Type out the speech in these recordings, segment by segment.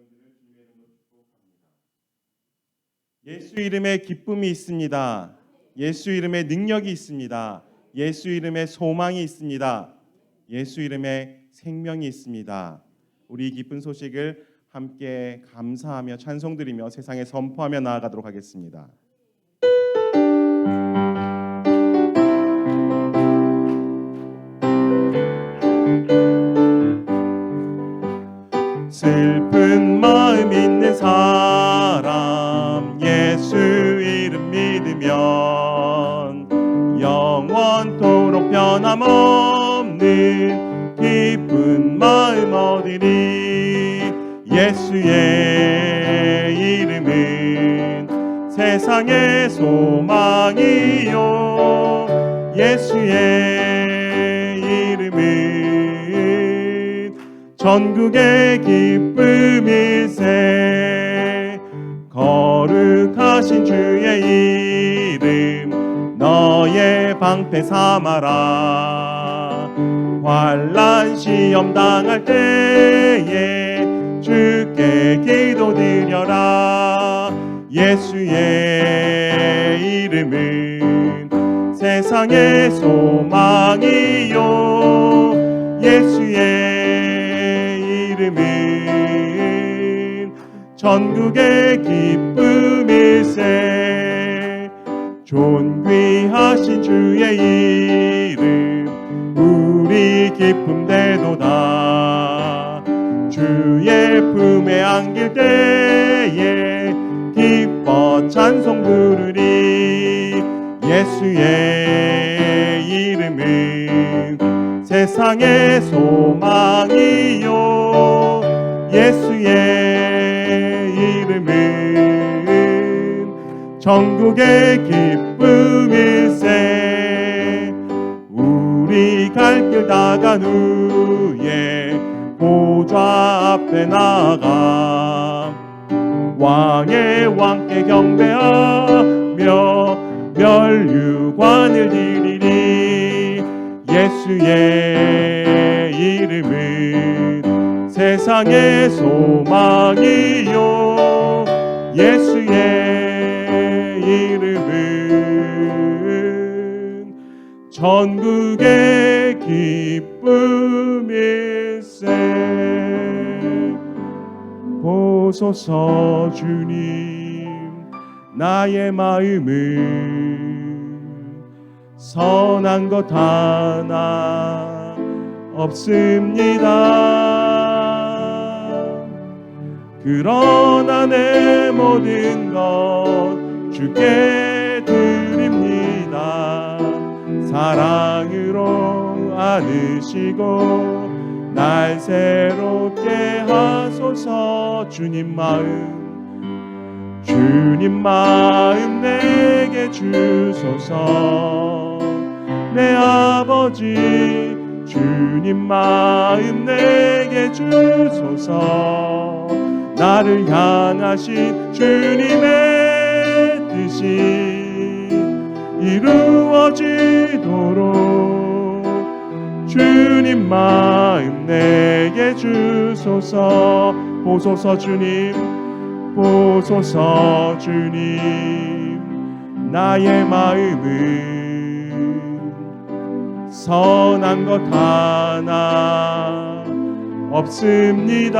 여러분들을 주님의 이름으로 축복합니다. 예수 이름에 기쁨이 있습니다. 예수 이름에 능력이 있습니다. 예수 이름에 소망이 있습니다. 예수 이름에 생명이 있습니다. 우리 기쁜 소식을 함께 감사하며 찬송드리며 세상에 선포하며 나아가도록 하겠습니다. 슬픈 마음 있는 사람 예수 이름 믿으면 영원토록 변함없는 기쁜 마음 얻으리. 예수의 이름은 세상의 소망이요 예수의 이름은 전국의 기쁨일세. 거룩하신 주의 이름 너의 방패 삼아라. 환난 시험 당할 때에 주께 기도드려라. 예수의 이름은 세상의 소망이요 예수의 이름은 전국의 기쁨일세. 존귀하신 주의 이름 우리 기쁨 되도다. 주의 품에 안길 때에 기뻐 찬송 부르리. 예수의 이름은 세상의 소망이요 예수의 이름은 전국의 기쁨일세. 우리 갈 길 다 간 후에 보좌 앞에 나가 왕의 왕께 경배하며 멸류관을 드리리. 예수의 이름은 세상의 소망이요 예수의 이름은 전국의 기쁨일세. 보소서 주님 나의 마음은 선한 것 하나 없습니다. 그러나 내 모든 것 주께 드립니다. 사랑으로 안으시고 날 새롭게 하소서. 주님 마음 내게 주소서. 내 아버지 주님 마음 내게 주소서. 나를 향하신 주님의 뜻이 이루어지도록 주님 마음 내게 주소서. 보소서 주님 보소서 주님 나의 마음은 선한 것 하나 없습니다.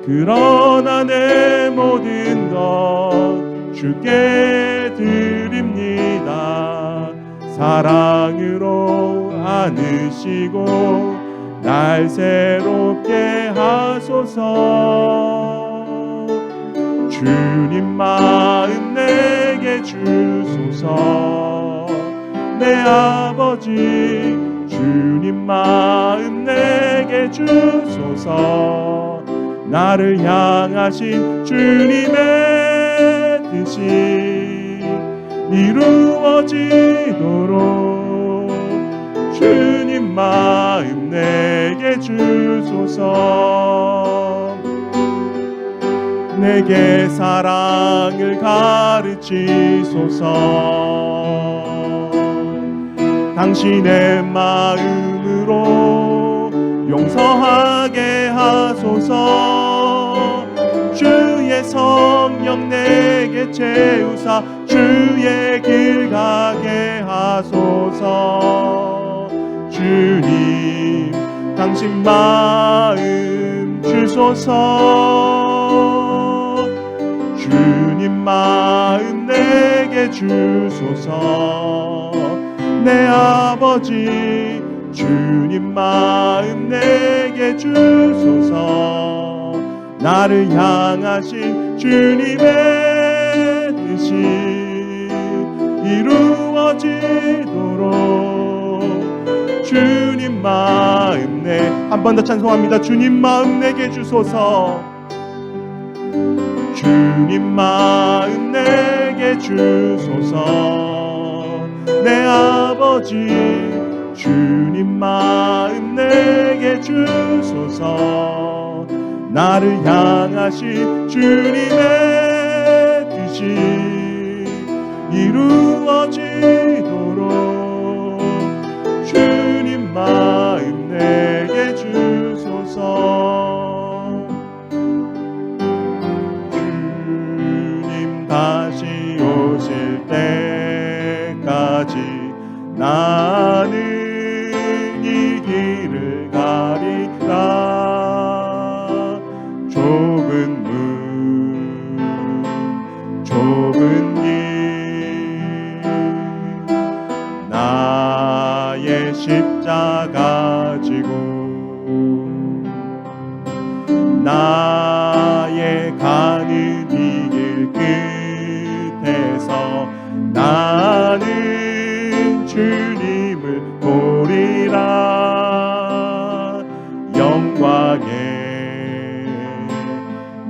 그러나 내 모든 것 주께 드립니다. 사랑으로 안으시고 날 새롭게 하소서. 주님 마음 내게 주소서. 내 아버지 주님 마음 내게 주소서. 나를 향하신 주님의 뜻이 이루어지도록 주님 마음 내게 주소서. 내게 사랑을 가르치소서. 당신의 마음으로 용서하게 하소서. 주의 성령 내게 채우사 주의 길 가게 하소서. 주님 당신 마음 주소서. 주님 마음 내게 주소서. 내 아버지 주님 마음 내게 주소서. 나를 향하신 주님의 뜻이 이루어지도록 주님 마음 내 한 번 더 찬송합니다. 주님 마음 내게 주소서. 주님 마음 내게 주소서. 내 아버지 주님 마음 내게 주소서. 나를 향하신 주님의 뜻이 이루어지도록 주님 마음 내게 주소서. 주님 다시 오실 때까지 나는 이 길을 가리라. 좁은 문 좁은 길 나의 십자가 지고 나의 가는 이 길 끝에서 나는 주님을 보리라. 영광의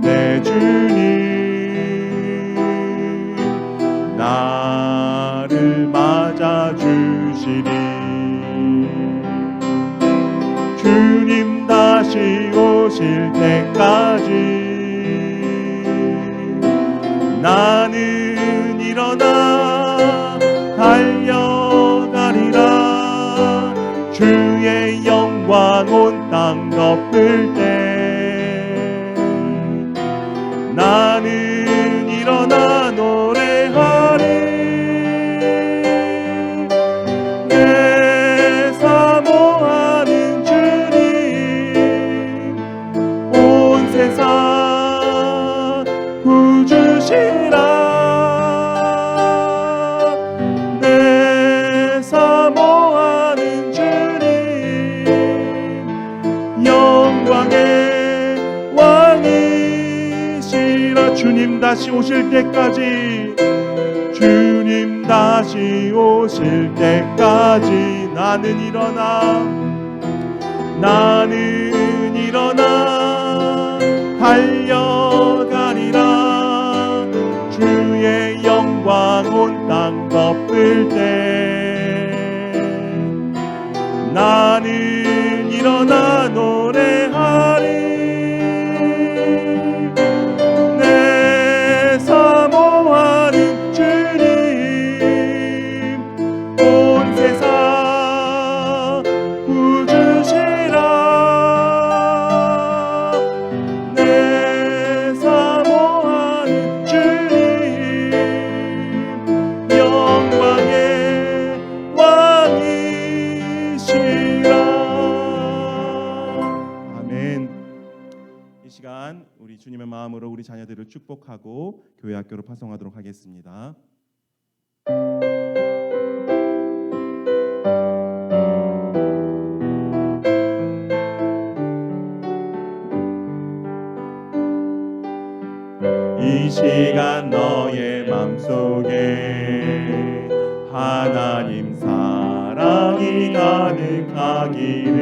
내 주님 나를 맞아주시리. 주님 다시 오실 때까지 나는 일어나 달려가리라. 주의 영광 온 땅 덮을 때 나는 일어나 노래하리. 내 사모하는 주님 온 세상 구주시라. 내 사모하는 주님 영광의 왕이시라. 주님 다시 오실 때까지 주님 다시 오실 때까지 나는 일어나 달려가리라. 주의 영광 온 땅 덮을 때 나는 일어나 노래하리. 내 사모하는 주님 온 세상 구주시라. 내 사모하는 주님 영광의 왕이시라. 아멘. 이 시간 우리 주님의 마음으로 우리 자녀들을 축복하고 교회 학교로 파송하도록 하겠습니다. 이 시간 너의 맘속에 하나님 사랑이 가득하기를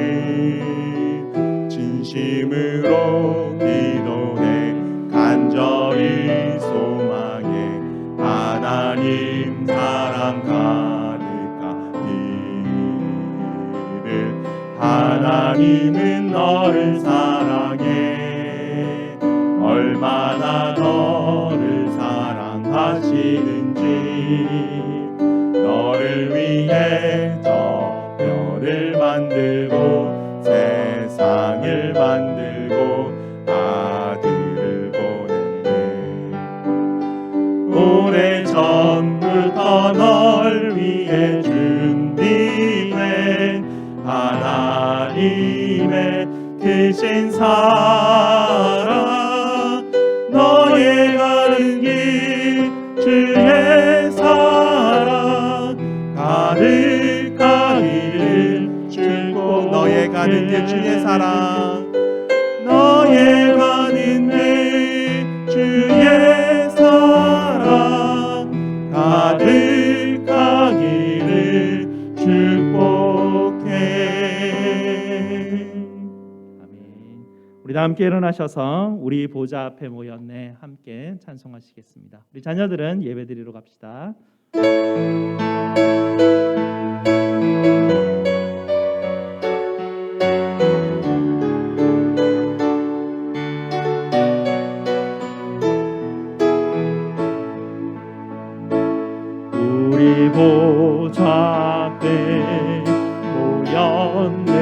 진심으로 기도해 간절히 소망해. 하나님 사랑 가득하기를. 하나님은 너를 사랑해. 얼마나 너를 사랑하시는지. 너를 위해 저 별을 만들고 세상을 만들고 하나님의 크신 사랑 너의 가는 길 주의 사랑 가득하기를 축복 너의 가는 길 주의 사랑 너의 가는 길 주의 사랑 가득하기를 축복해. 아멘. 우리 다 함께 일어나셔서 우리 보좌 앞에 모였네 함께 찬송하시겠습니다. 우리 자녀들은 예배드리러 갑시다. 우리 보좌 앞에 모였네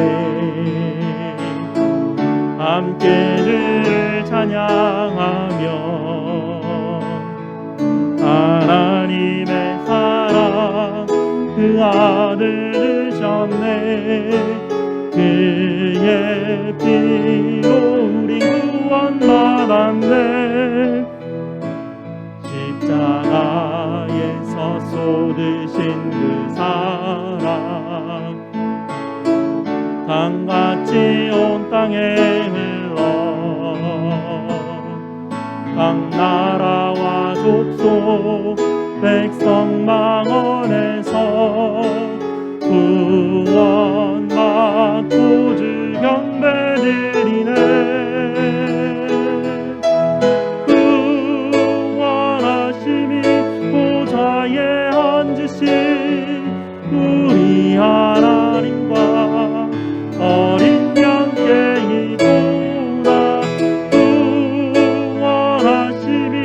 함께를 찬양하며 하나님의 사랑 그 아들 주셨네 그의 피로 우리 구원받았네 십자가에서 쏟으신 그 사랑 강같이 온 땅에 흘러 각 나라와 족속 백성 망원에서 구원받고 주 경배드리네 구원하심이 보좌에 앉으신 우리 하나님과 어린 양께 이도다 구원하심이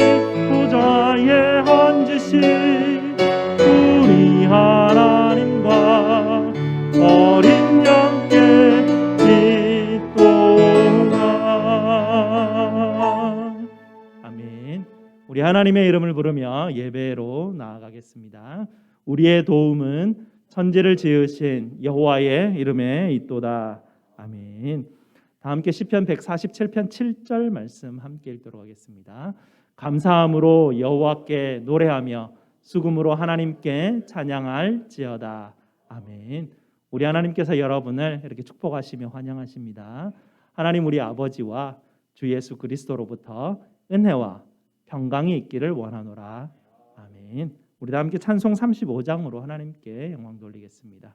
보좌에 앉으신 우리 하나님과 어린 양께 이도다. 아멘. 우리 하나님의 이름을 부르며 예배로 나아가겠습니다. 우리의 도움은 천지를 지으신 여호와의 이름에 있도다. 아멘. 다 함께 시편 147편 7절 말씀 함께 읽도록 하겠습니다. 감사함으로 여호와께 노래하며 수금으로 하나님께 찬양할지어다. 아멘. 우리 하나님께서 여러분을 이렇게 축복하시며 환영하십니다. 하나님 우리 아버지와 주 예수 그리스도로부터 은혜와 평강이 있기를 원하노라. 아멘. 우리 다 함께 찬송 35장으로 하나님께 영광 돌리겠습니다.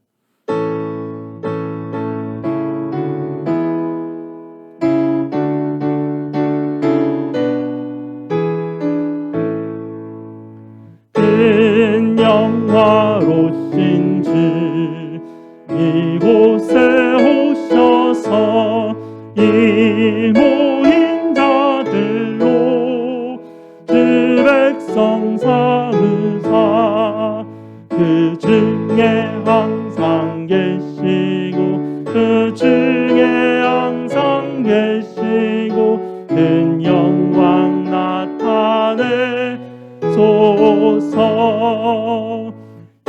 큰 영화로신 주 이곳에 오셔서 이 모인 자들로 주 백성 삼으사 그 중에 항상 계시고 그 중에 항상 계시고 큰 영광 나타내소서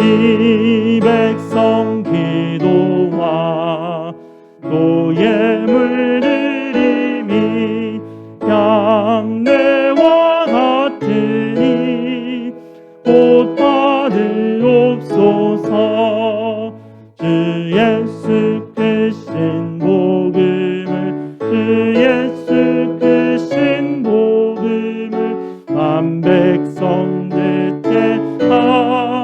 이 백성 기도와 또 예물 드림이 양내와 같으니 곧 받으옵소서 주 예수 크신 복음을 주 예수 크신 복음을 만 백성 듣게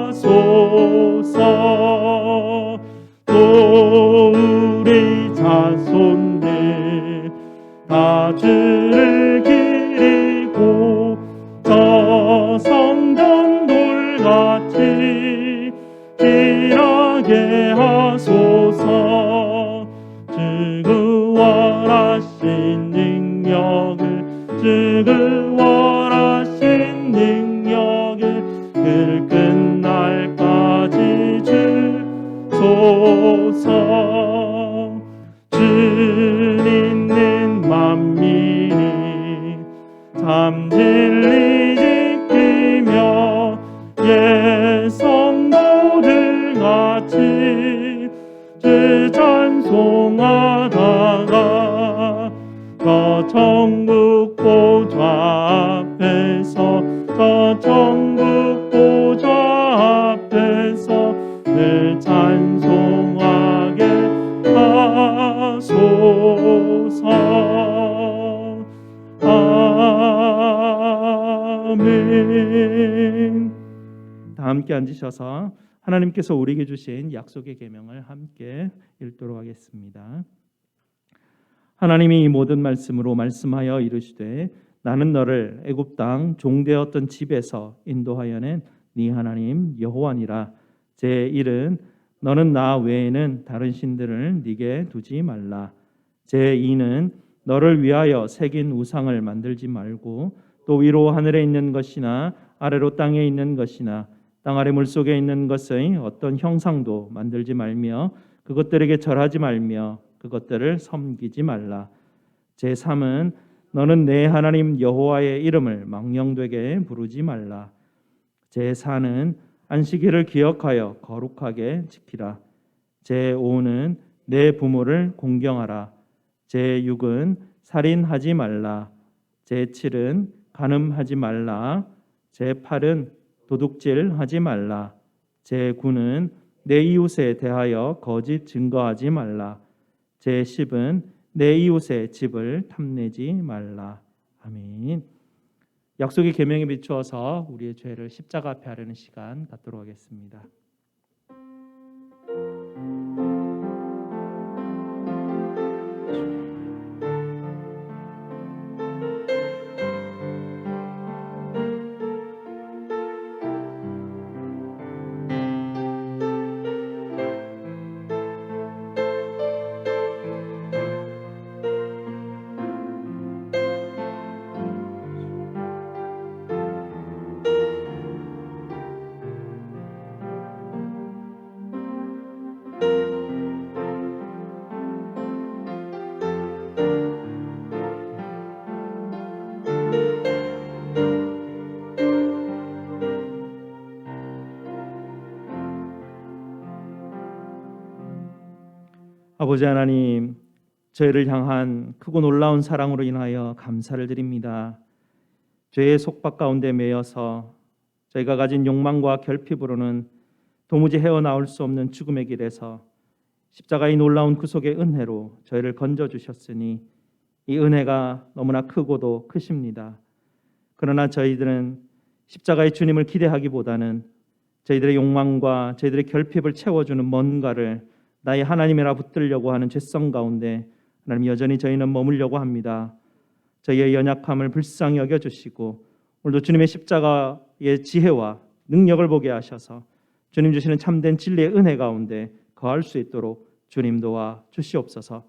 하소서 또 우리 자손들 다 주를 기리고 저 성전 돌같이 일하게 하소서 주 구원하신 능력을 주 구원하신 능력을 그 끝날까지 주소서 주 믿는 만민이 참 진리 지키며 예성도들 같이 주 찬송 찬송하다가 저 천국 보좌 앞에서 저 천국 보좌 앞에서 늘 찬송하게 하소서. 아멘. 다 함께 앉으셔서 하나님께서 우리에게 주신 약속의 계명을 함께 읽도록 하겠습니다. 하나님이 이 모든 말씀으로 말씀하여 이르시되 나는 너를 애굽 땅 종되었던 집에서 인도하여 낸 네 하나님 여호와니라. 제1은 너는 나 외에는 다른 신들을 네게 두지 말라. 제2는 너를 위하여 새긴 우상을 만들지 말고 또 위로 하늘에 있는 것이나 아래로 땅에 있는 것이나 땅 아래 물속에 있는 것의 어떤 형상도 만들지 말며 그것들에게 절하지 말며 그것들을 섬기지 말라. 제3은 너는 내 하나님 여호와의 이름을 망령되게 부르지 말라. 제4는 안식일을 기억하여 거룩하게 지키라. 제5는 내 부모를 공경하라. 제6은 살인하지 말라. 제7은 간음하지 말라. 제8은 도둑질하지 말라. 제9는 내 이웃에 대하여 거짓 증거하지 말라. 제10은 내 이웃의 집을 탐내지 말라. 아멘. 약속의 계명에 비추어서 우리의 죄를 십자가 앞에 하려는 시간 갖도록 하겠습니다. 아버지 하나님, 저희를 향한 크고 놀라운 사랑으로 인하여 감사를 드립니다. 죄의 속박 가운데 매여서 저희가 가진 욕망과 결핍으로는 도무지 헤어나올 수 없는 죽음의 길에서 십자가의 놀라운 구속의 은혜로 저희를 건져주셨으니 이 은혜가 너무나 크고도 크십니다. 그러나 저희들은 십자가의 주님을 기대하기보다는 저희들의 욕망과 저희들의 결핍을 채워주는 뭔가를 나의 하나님이라 붙들려고 하는 죄성 가운데 하나님 여전히 저희는 머물려고 합니다. 저희의 연약함을 불쌍히 여겨주시고 오늘도 주님의 십자가의 지혜와 능력을 보게 하셔서 주님 주시는 참된 진리의 은혜 가운데 거할 수 있도록 주님 도와 주시옵소서.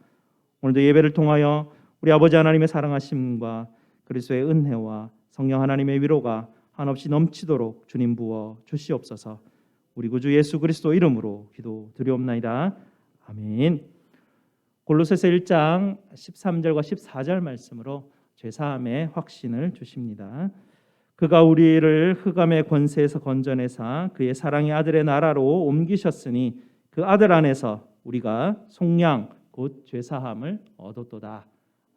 오늘도 예배를 통하여 우리 아버지 하나님의 사랑하심과 그리스도의 은혜와 성령 하나님의 위로가 한없이 넘치도록 주님 부어 주시옵소서. 우리 구주 예수 그리스도 이름으로 기도드리옵나이다. 아멘. 골로새서 1장 13절과 14절 말씀으로 죄사함의 확신을 주십니다. 그가 우리를 흑암의 권세에서 건져내사 그의 사랑의 아들의 나라로 옮기셨으니 그 아들 안에서 우리가 속량 곧 죄사함을 얻었도다.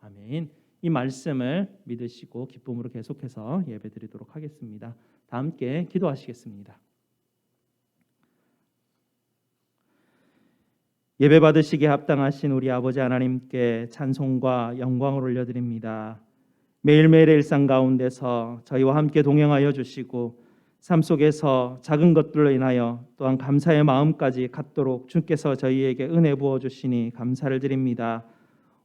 아멘. 이 말씀을 믿으시고 기쁨으로 계속해서 예배드리도록 하겠습니다. 다 함께 기도하시겠습니다. 예배 받으시기에 합당하신 우리 아버지 하나님께 찬송과 영광을 올려드립니다. 매일매일의 일상 가운데서 저희와 함께 동행하여 주시고 삶 속에서 작은 것들로 인하여 또한 감사의 마음까지 갖도록 주께서 저희에게 은혜 부어 주시니 감사를 드립니다.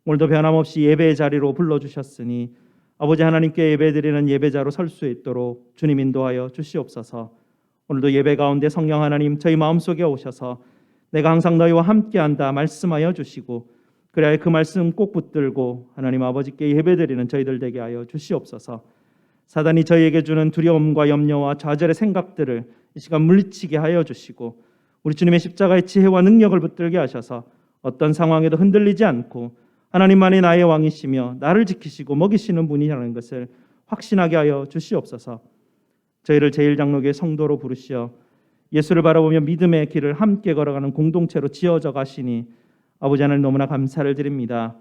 오늘도 변함없이 예배의 자리로 불러주셨으니 아버지 하나님께 예배드리는 예배자로 설 수 있도록 주님 인도하여 주시옵소서. 오늘도 예배 가운데 성령 하나님 저희 마음속에 오셔서 내가 항상 너희와 함께한다 말씀하여 주시고 그래야 그 말씀 꼭 붙들고 하나님 아버지께 예배드리는 저희들 되게 하여 주시옵소서. 사단이 저희에게 주는 두려움과 염려와 좌절의 생각들을 이 시간 물리치게 하여 주시고 우리 주님의 십자가의 지혜와 능력을 붙들게 하셔서 어떤 상황에도 흔들리지 않고 하나님만이 나의 왕이시며 나를 지키시고 먹이시는 분이라는 것을 확신하게 하여 주시옵소서. 저희를 제1장로교회 성도로 부르시어 예수를 바라보며 믿음의 길을 함께 걸어가는 공동체로 지어져 가시니 아버지 하나님 너무나 감사를 드립니다.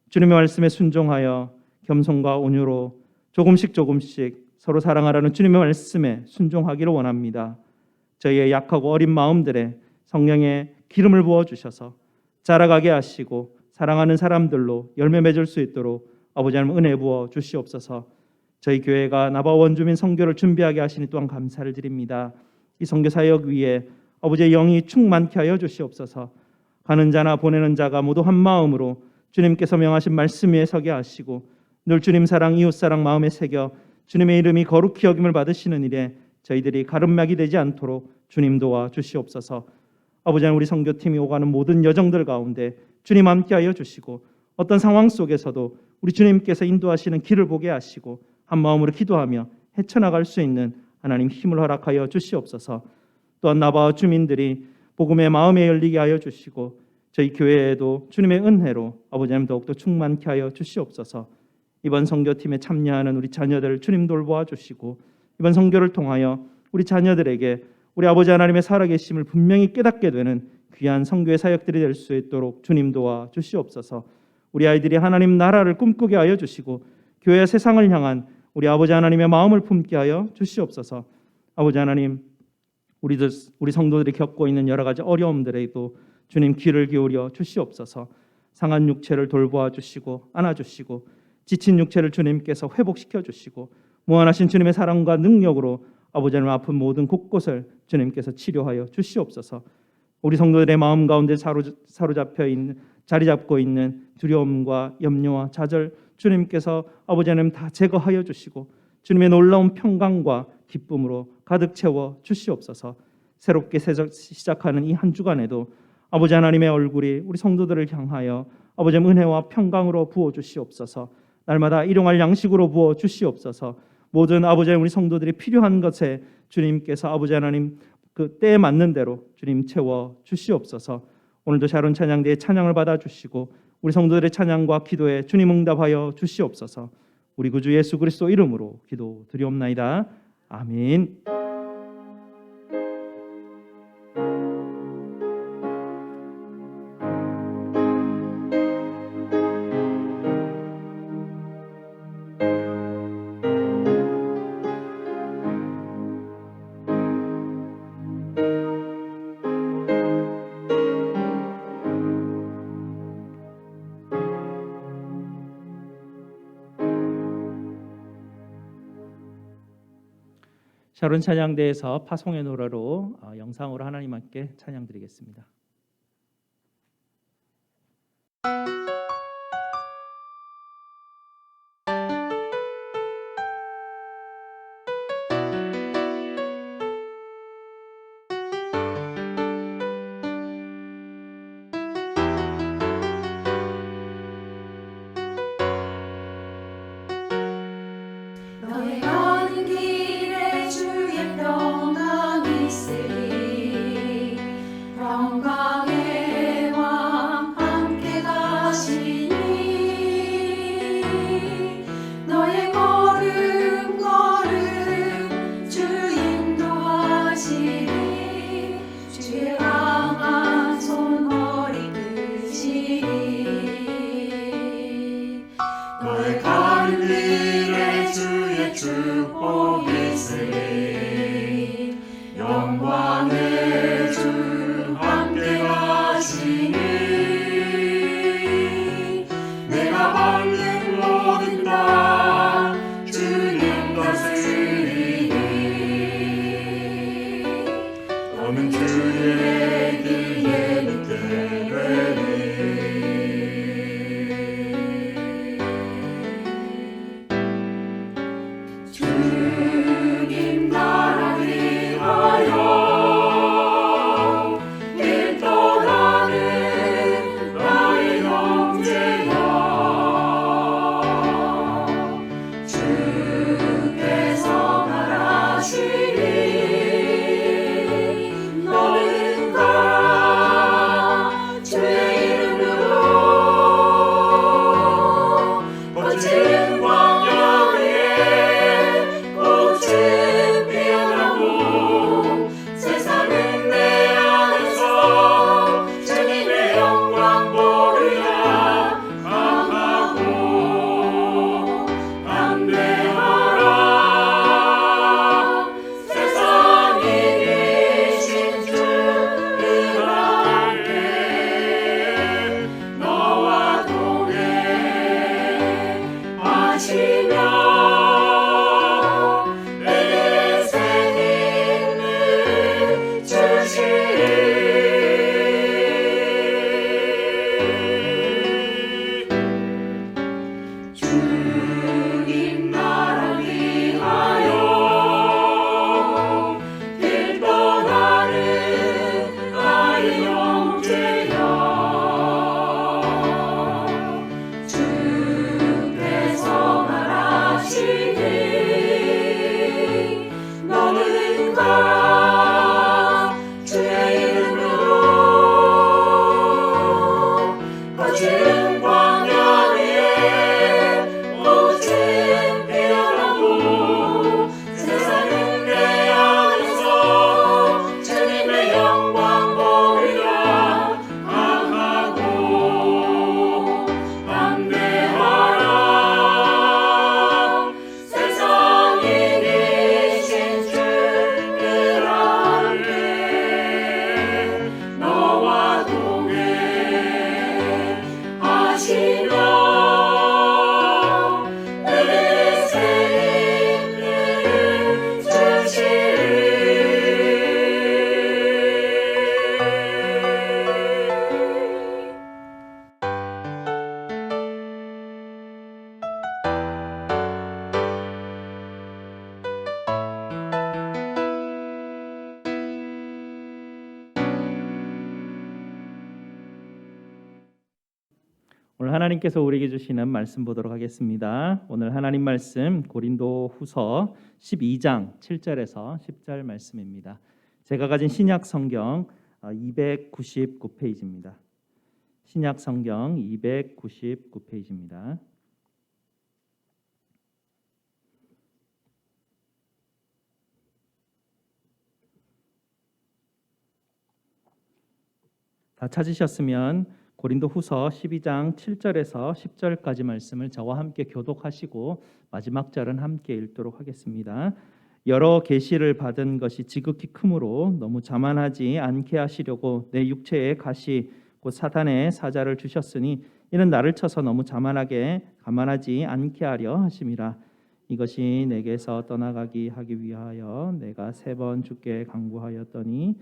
주님의 말씀에 순종하여 겸손과 온유로 조금씩 서로 사랑하라는 주님의 말씀에 순종하기를 원합니다. 저희의 약하고 어린 마음들에 성령의 기름을 부어주셔서 자라가게 하시고 사랑하는 사람들로 열매 맺을 수 있도록 아버지 하나님 은혜 부어 주시옵소서. 저희 교회가 나바 원주민 선교를 준비하게 하시니 또한 감사를 드립니다. 이 선교 사역 위에 아버지의 영이 충만케 하여 주시옵소서. 가는 자나 보내는 자가 모두 한 마음으로 주님께서 명하신 말씀 위에 서게 하시고 늘 주님 사랑 이웃 사랑 마음에 새겨 주님의 이름이 거룩히 여김을 받으시는 일에 저희들이 가름막이 되지 않도록 주님 도와 주시옵소서. 아버지 하나님 우리 선교팀이 오가는 모든 여정들 가운데 주님 함께하여 주시고 어떤 상황 속에서도 우리 주님께서 인도하시는 길을 보게 하시고 한 마음으로 기도하며 헤쳐나갈 수 있는 하나님 힘을 허락하여 주시옵소서. 또한 나바 주민들이 복음의 마음에 열리게 하여 주시고 저희 교회에도 주님의 은혜로 아버지 하나님 더욱더 충만케 하여 주시옵소서. 이번 선교팀에 참여하는 우리 자녀들 주님 돌보아 주시고 이번 선교를 통하여 우리 자녀들에게 우리 아버지 하나님의 살아계심을 분명히 깨닫게 되는 귀한 선교의 사역들이 될 수 있도록 주님 도와 주시옵소서. 우리 아이들이 하나님 나라를 꿈꾸게 하여 주시고 교회 세상을 향한 우리 아버지 하나님의 마음을 품게 하여 주시옵소서. 아버지 하나님 우리 성도들이 겪고 있는 여러 가지 어려움들에도 주님 귀를 기울여 주시옵소서. 상한 육체를 돌보아 주시고 안아주시고 지친 육체를 주님께서 회복시켜 주시고 무한하신 주님의 사랑과 능력으로 아버지 하나님 아픈 모든 곳곳을 주님께서 치료하여 주시옵소서. 우리 성도들의 마음 가운데 사로잡혀 있는 자리 잡고 있는 두려움과 염려와 좌절 주님께서 아버지 하나님 다 제거하여 주시고 주님의 놀라운 평강과 기쁨으로 가득 채워 주시옵소서. 새롭게 시작하는 이 한 주간에도 아버지 하나님의 얼굴이 우리 성도들을 향하여 아버지 은혜와 평강으로 부어 주시옵소서. 날마다 일용할 양식으로 부어 주시옵소서. 모든 아버지 우리 성도들이 필요한 것에 주님께서 아버지 하나님 그 때에 맞는 대로 주님 채워 주시옵소서. 오늘도 샤론 찬양대의 찬양을 받아 주시고 우리 성도들의 찬양과 기도에 주님 응답하여 주시옵소서. 우리 구주 예수 그리스도 이름으로 기도드리옵나이다. 아멘. 샤론 찬양대에서 파송의 노래로 영상으로 하나님께 찬양드리겠습니다. 너의 가는 길에 주의 평강 있으리 평강의 왕 함께 가시니 너의 걸음 주 인도하시리 주의 강한 손 허리 끄시리 너의 가는 길에 주의 축복 있으리 영광의 주 함께 가시니 내가 밟는 모든 땅 주님 다스리니 너는 주의 길에 믿게 되리 주님 나 오늘 하나님께서 우리에게 주시는 말씀 보도록 하겠습니다. 오늘 하나님 말씀 고린도후서 12장 7절에서 10절 말씀입니다. 제가 가진 신약 성경 299페이지입니다. 신약 성경 299페이지입니다. 다 찾으셨으면 고린도후서 12장 7절에서 10절까지 말씀을 저와 함께 교독하시고 마지막 절은 함께 읽도록 하겠습니다. 여러 계시를 받은 것이 지극히 크므로 너무 자만하지 않게 하시려고 내 육체에 가시 곧 사탄의 사자를 주셨으니 이는 나를 쳐서 너무 가만하지 않게 하려 하심이라. 이것이 내게서 떠나가기 하기 위하여 내가 3번 주께 간구하였더니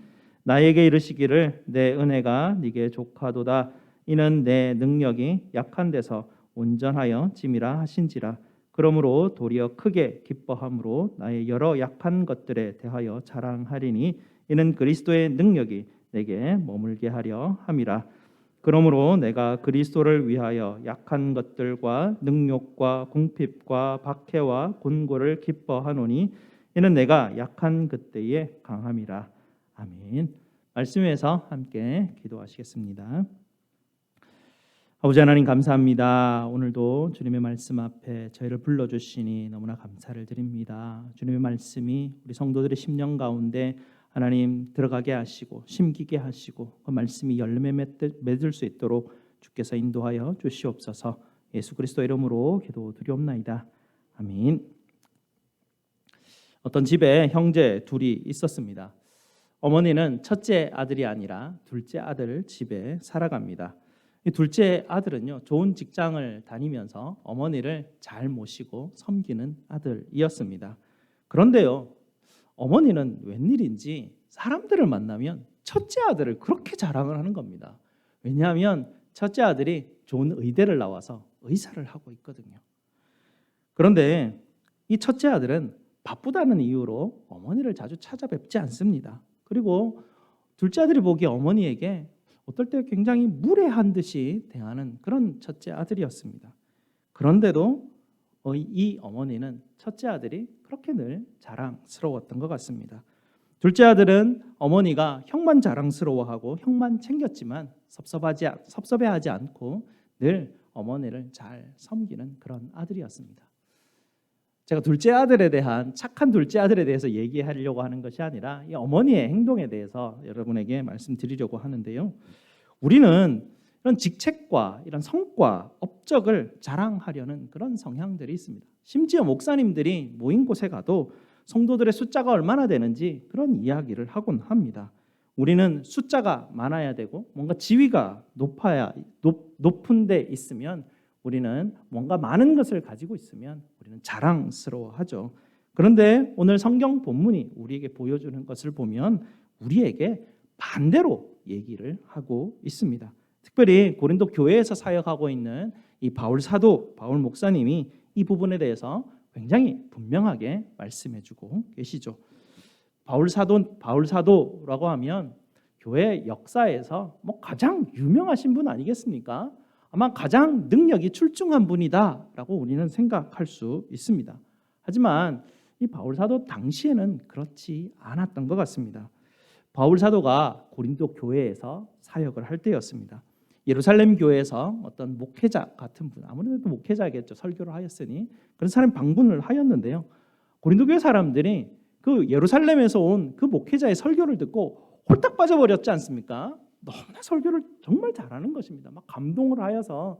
나에게 이르시기를 내 은혜가 네게 족하도다. 이는 내 능력이 약한 데서 온전하여 짐이라 하신지라. 그러므로 도리어 크게 기뻐함으로 나의 여러 약한 것들에 대하여 자랑하리니 이는 그리스도의 능력이 내게 머물게 하려 함이라. 그러므로 내가 그리스도를 위하여 약한 것들과 능욕과 궁핍과 박해와 곤고를 기뻐하노니 이는 내가 약한 그때에 강함이라. 아멘. 말씀에서 함께 기도하시겠습니다. 아버지 하나님 감사합니다. 오늘도 주님의 말씀 앞에 저희를 불러주시니 너무나 감사를 드립니다. 주님의 말씀이 우리 성도들의 심령 가운데 하나님 들어가게 하시고 심기게 하시고 그 말씀이 열매 맺을 수 있도록 주께서 인도하여 주시옵소서. 예수 그리스도 이름으로 기도드리옵나이다. 아멘. 어떤 집에 형제 둘이 있었습니다. 어머니는 첫째 아들이 아니라 둘째 아들 집에 살아갑니다. 이 둘째 아들은요, 좋은 직장을 다니면서 어머니를 잘 모시고 섬기는 아들이었습니다. 그런데요, 어머니는 웬일인지 사람들을 만나면 첫째 아들을 그렇게 자랑을 하는 겁니다. 왜냐하면 첫째 아들이 좋은 의대를 나와서 의사를 하고 있거든요. 그런데 이 첫째 아들은 바쁘다는 이유로 어머니를 자주 찾아뵙지 않습니다. 그리고 둘째 아들이 보기에 어머니에게 어떨 때 굉장히 무례한 듯이 대하는 그런 첫째 아들이었습니다. 그런데도 이 어머니는 첫째 아들이 그렇게 늘 자랑스러웠던 것 같습니다. 둘째 아들은 어머니가 형만 자랑스러워하고 형만 챙겼지만 섭섭해하지 않고 늘 어머니를 잘 섬기는 그런 아들이었습니다. 제가 둘째 아들에 대한 착한 둘째 아들에 대해서 얘기하려고 하는 것이 아니라 이 어머니의 행동에 대해서 여러분에게 말씀드리려고 하는데요. 우리는 이런 직책과 이런 성과, 업적을 자랑하려는 그런 성향들이 있습니다. 심지어 목사님들이 모인 곳에 가도 성도들의 숫자가 얼마나 되는지 그런 이야기를 하곤 합니다. 우리는 숫자가 많아야 되고 뭔가 지위가 높은 데 있으면 우리는 뭔가 많은 것을 가지고 있으면 우리는 자랑스러워하죠. 그런데 오늘 성경 본문이 우리에게 보여주는 것을 보면 우리에게 반대로 얘기를 하고 있습니다. 특별히 고린도 교회에서 사역하고 있는 이 바울 목사님이 이 부분에 대해서 굉장히 분명하게 말씀해주고 계시죠. 바울 사도라고 하면 교회 역사에서 가장 유명하신 분 아니겠습니까? 아마 가장 능력이 출중한 분이다라고 우리는 생각할 수 있습니다. 하지만 이 바울 사도 당시에는 그렇지 않았던 것 같습니다. 바울 사도가 고린도 교회에서 사역을 할 때였습니다. 예루살렘 교회에서 어떤 목회자 같은 분, 아무래도 목회자겠죠. 설교를 하였으니 그런 사람이 방문을 하였는데요. 고린도 교회 사람들이 그 예루살렘에서 온 그 목회자의 설교를 듣고 홀딱 빠져버렸지 않습니까? 너무나 설교를 정말 잘하는 것입니다. 막 감동을 하여서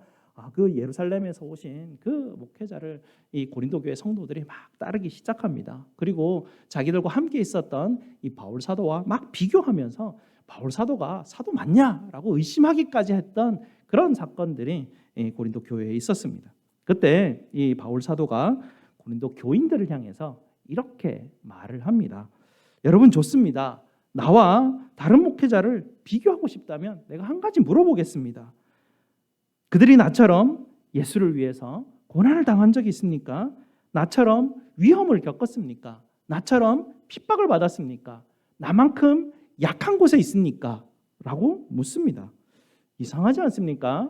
그 예루살렘에서 오신 그 목회자를 이 고린도 교회 성도들이 막 따르기 시작합니다. 그리고 자기들과 함께 있었던 이 바울 사도와 막 비교하면서 바울 사도가 사도 맞냐라고 의심하기까지 했던 그런 사건들이 고린도 교회에 있었습니다. 그때 이 바울 사도가 고린도 교인들을 향해서 이렇게 말을 합니다. 여러분 좋습니다. 나와 다른 목회자를 비교하고 싶다면 내가 한 가지 물어보겠습니다. 그들이 나처럼 예수를 위해서 고난을 당한 적이 있습니까? 나처럼 위험을 겪었습니까? 나처럼 핍박을 받았습니까? 나만큼 약한 곳에 있습니까? 라고 묻습니다. 이상하지 않습니까?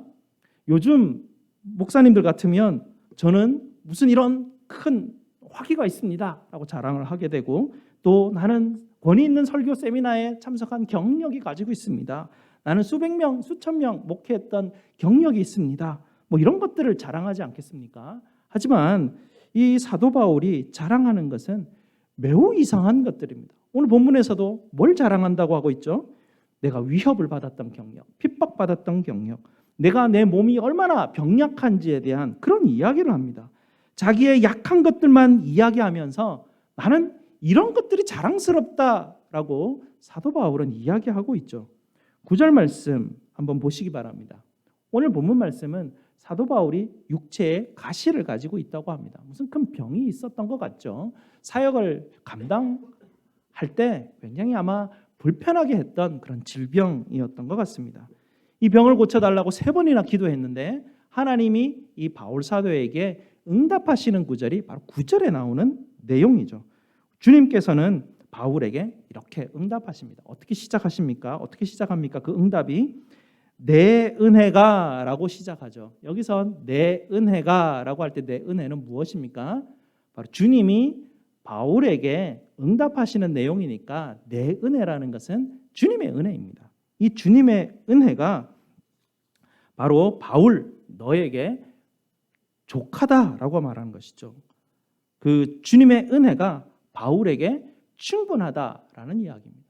요즘 목사님들 같으면 저는 무슨 이런 큰 화기가 있습니다 라고 자랑을 하게 되고, 또 나는 권위 있는 설교 세미나에 참석한 경력이 가지고 있습니다. 나는 수백 명, 수천 명 목회했던 경력이 있습니다. 뭐 이런 것들을 자랑하지 않겠습니까? 하지만 이 사도 바울이 자랑하는 것은 매우 이상한 것들입니다. 오늘 본문에서도 뭘 자랑한다고 하고 있죠? 내가 위협을 받았던 경력, 핍박받았던 경력, 내가 내 몸이 얼마나 병약한지에 대한 그런 이야기를 합니다. 자기의 약한 것들만 이야기하면서 나는 이런 것들이 자랑스럽다라고 사도 바울은 이야기하고 있죠. 9절 말씀 한번 보시기 바랍니다. 오늘 본문 말씀은 사도 바울이 육체에 가시를 가지고 있다고 합니다. 무슨 큰 병이 있었던 것 같죠. 사역을 감당할 때 굉장히 아마 불편하게 했던 그런 질병이었던 것 같습니다. 이 병을 고쳐달라고 3번이나 기도했는데 하나님이 이 바울 사도에게 응답하시는 구절이 바로 9절에 나오는 내용이죠. 주님께서는 바울에게 이렇게 응답하십니다. 어떻게 시작하십니까? 어떻게 시작합니까? 그 응답이 내 은혜가 라고 시작하죠. 여기서 내 은혜가 라고 할 때 내 은혜는 무엇입니까? 바로 주님이 바울에게 응답하시는 내용이니까 내 은혜라는 것은 주님의 은혜입니다. 이 주님의 은혜가 바로 바울 너에게 족하다라고 말하는 것이죠. 그 주님의 은혜가 바울에게 충분하다라는 이야기입니다.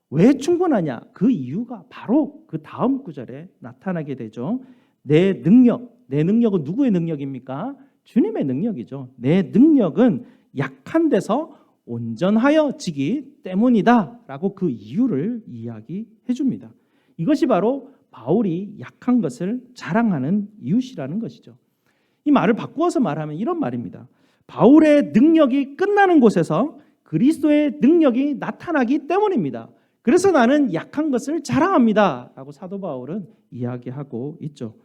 왜 충분하냐? 그 이유가 바로 그 다음 구절에 나타나게 되죠. 내 능력은 누구의 능력입니까? 주님의 능력이죠. 내 능력은 약한 데서 온전하여지기 때문이다라고 그 이유를 이야기해 줍니다. 이것이 바로 바울이 약한 것을 자랑하는 이유시라는 것이죠. 이 말을 바꾸어서 말하면 이런 말입니다. 바울의 능력이 끝나는 곳에서 그리스도의 능력이 나타나기 때문입니다. 그래서 나는 약한 것을 자랑합니다 라고 사도 바울은 이야기하고 있죠.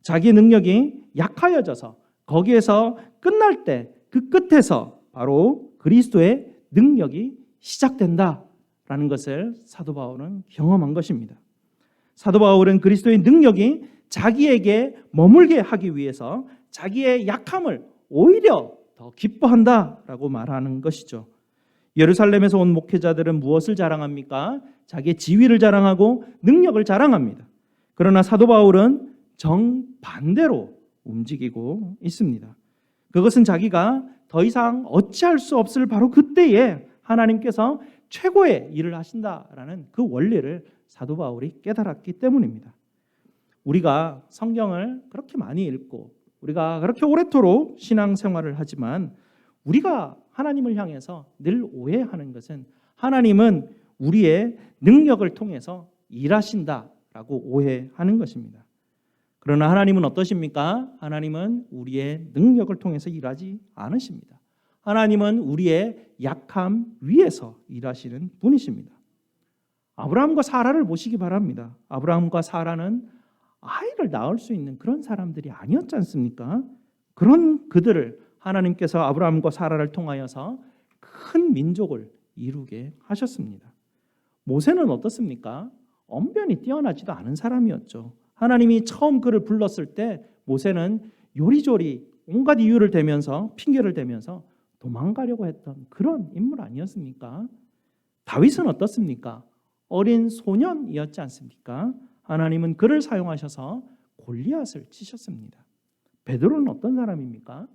자기 능력이 약하여져서 거기에서 끝날 때 그 끝에서 바로 그리스도의 능력이 시작된다라는 것을 사도 바울은 경험한 것입니다. 사도 바울은 그리스도의 능력이 자기에게 머물게 하기 위해서 자기의 약함을 오히려 더 기뻐한다라고 말하는 것이죠. 예루살렘에서 온 목회자들은 무엇을 자랑합니까? 자기의 지위를 자랑하고 능력을 자랑합니다. 그러나 사도 바울은 정반대로 움직이고 있습니다. 그것은 자기가 더 이상 어찌할 수 없을 바로 그때에 하나님께서 최고의 일을 하신다라는 그 원리를 사도 바울이 깨달았기 때문입니다. 우리가 성경을 그렇게 많이 읽고 우리가 그렇게 오래도록 신앙생활을 하지만 우리가 하나님을 향해서 늘 오해하는 것은 하나님은 우리의 능력을 통해서 일하신다라고 오해하는 것입니다. 그러나 하나님은 어떠십니까? 하나님은 우리의 능력을 통해서 일하지 않으십니다. 하나님은 우리의 약함 위에서 일하시는 분이십니다. 아브라함과 사라를 보시기 바랍니다. 아브라함과 사라는 아이를 낳을 수 있는 그런 사람들이 아니었지 않습니까? 그런 그들을 하나님께서 아브라함과 사라를 통하여서 큰 민족을 이루게 하셨습니다. 모세는 어떻습니까? 언변이 뛰어나지도 않은 사람이었죠. 하나님이 처음 그를 불렀을 때 모세는 요리조리 온갖 이유를 대면서 핑계를 대면서 도망가려고 했던 그런 인물 아니었습니까? 다윗은 어떻습니까? 어린 소년이었지 않습니까? 하나님은 그를 사용하셔서 골리앗을 치셨습니다. 베드로는 어떤 사람입니까?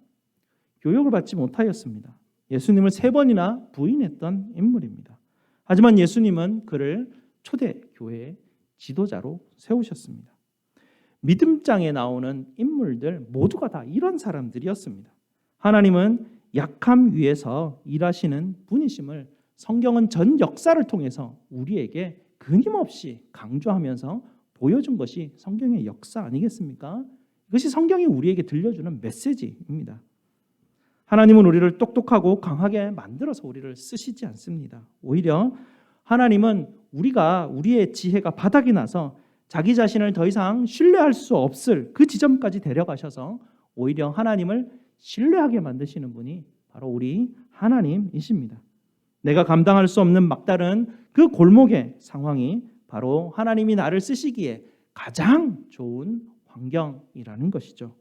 교육을 받지 못하였습니다. 예수님을 3번이나 부인했던 인물입니다. 하지만 예수님은 그를 초대 교회의 지도자로 세우셨습니다. 믿음장에 나오는 인물들 모두가 다 이런 사람들이었습니다. 하나님은 약함 위에서 일하시는 분이심을 성경은 전 역사를 통해서 우리에게 끊임없이 강조하면서 보여준 것이 성경의 역사 아니겠습니까? 이것이 성경이 우리에게 들려주는 메시지입니다. 하나님은 우리를 똑똑하고 강하게 만들어서 우리를 쓰시지 않습니다. 오히려 하나님은 우리의 지혜가 바닥이 나서 자기 자신을 더 이상 신뢰할 수 없을 그 지점까지 데려가셔서 오히려 하나님을 신뢰하게 만드시는 분이 바로 우리 하나님이십니다. 내가 감당할 수 없는 막다른 그 골목의 상황이 바로 하나님이 나를 쓰시기에 가장 좋은 환경이라는 것이죠.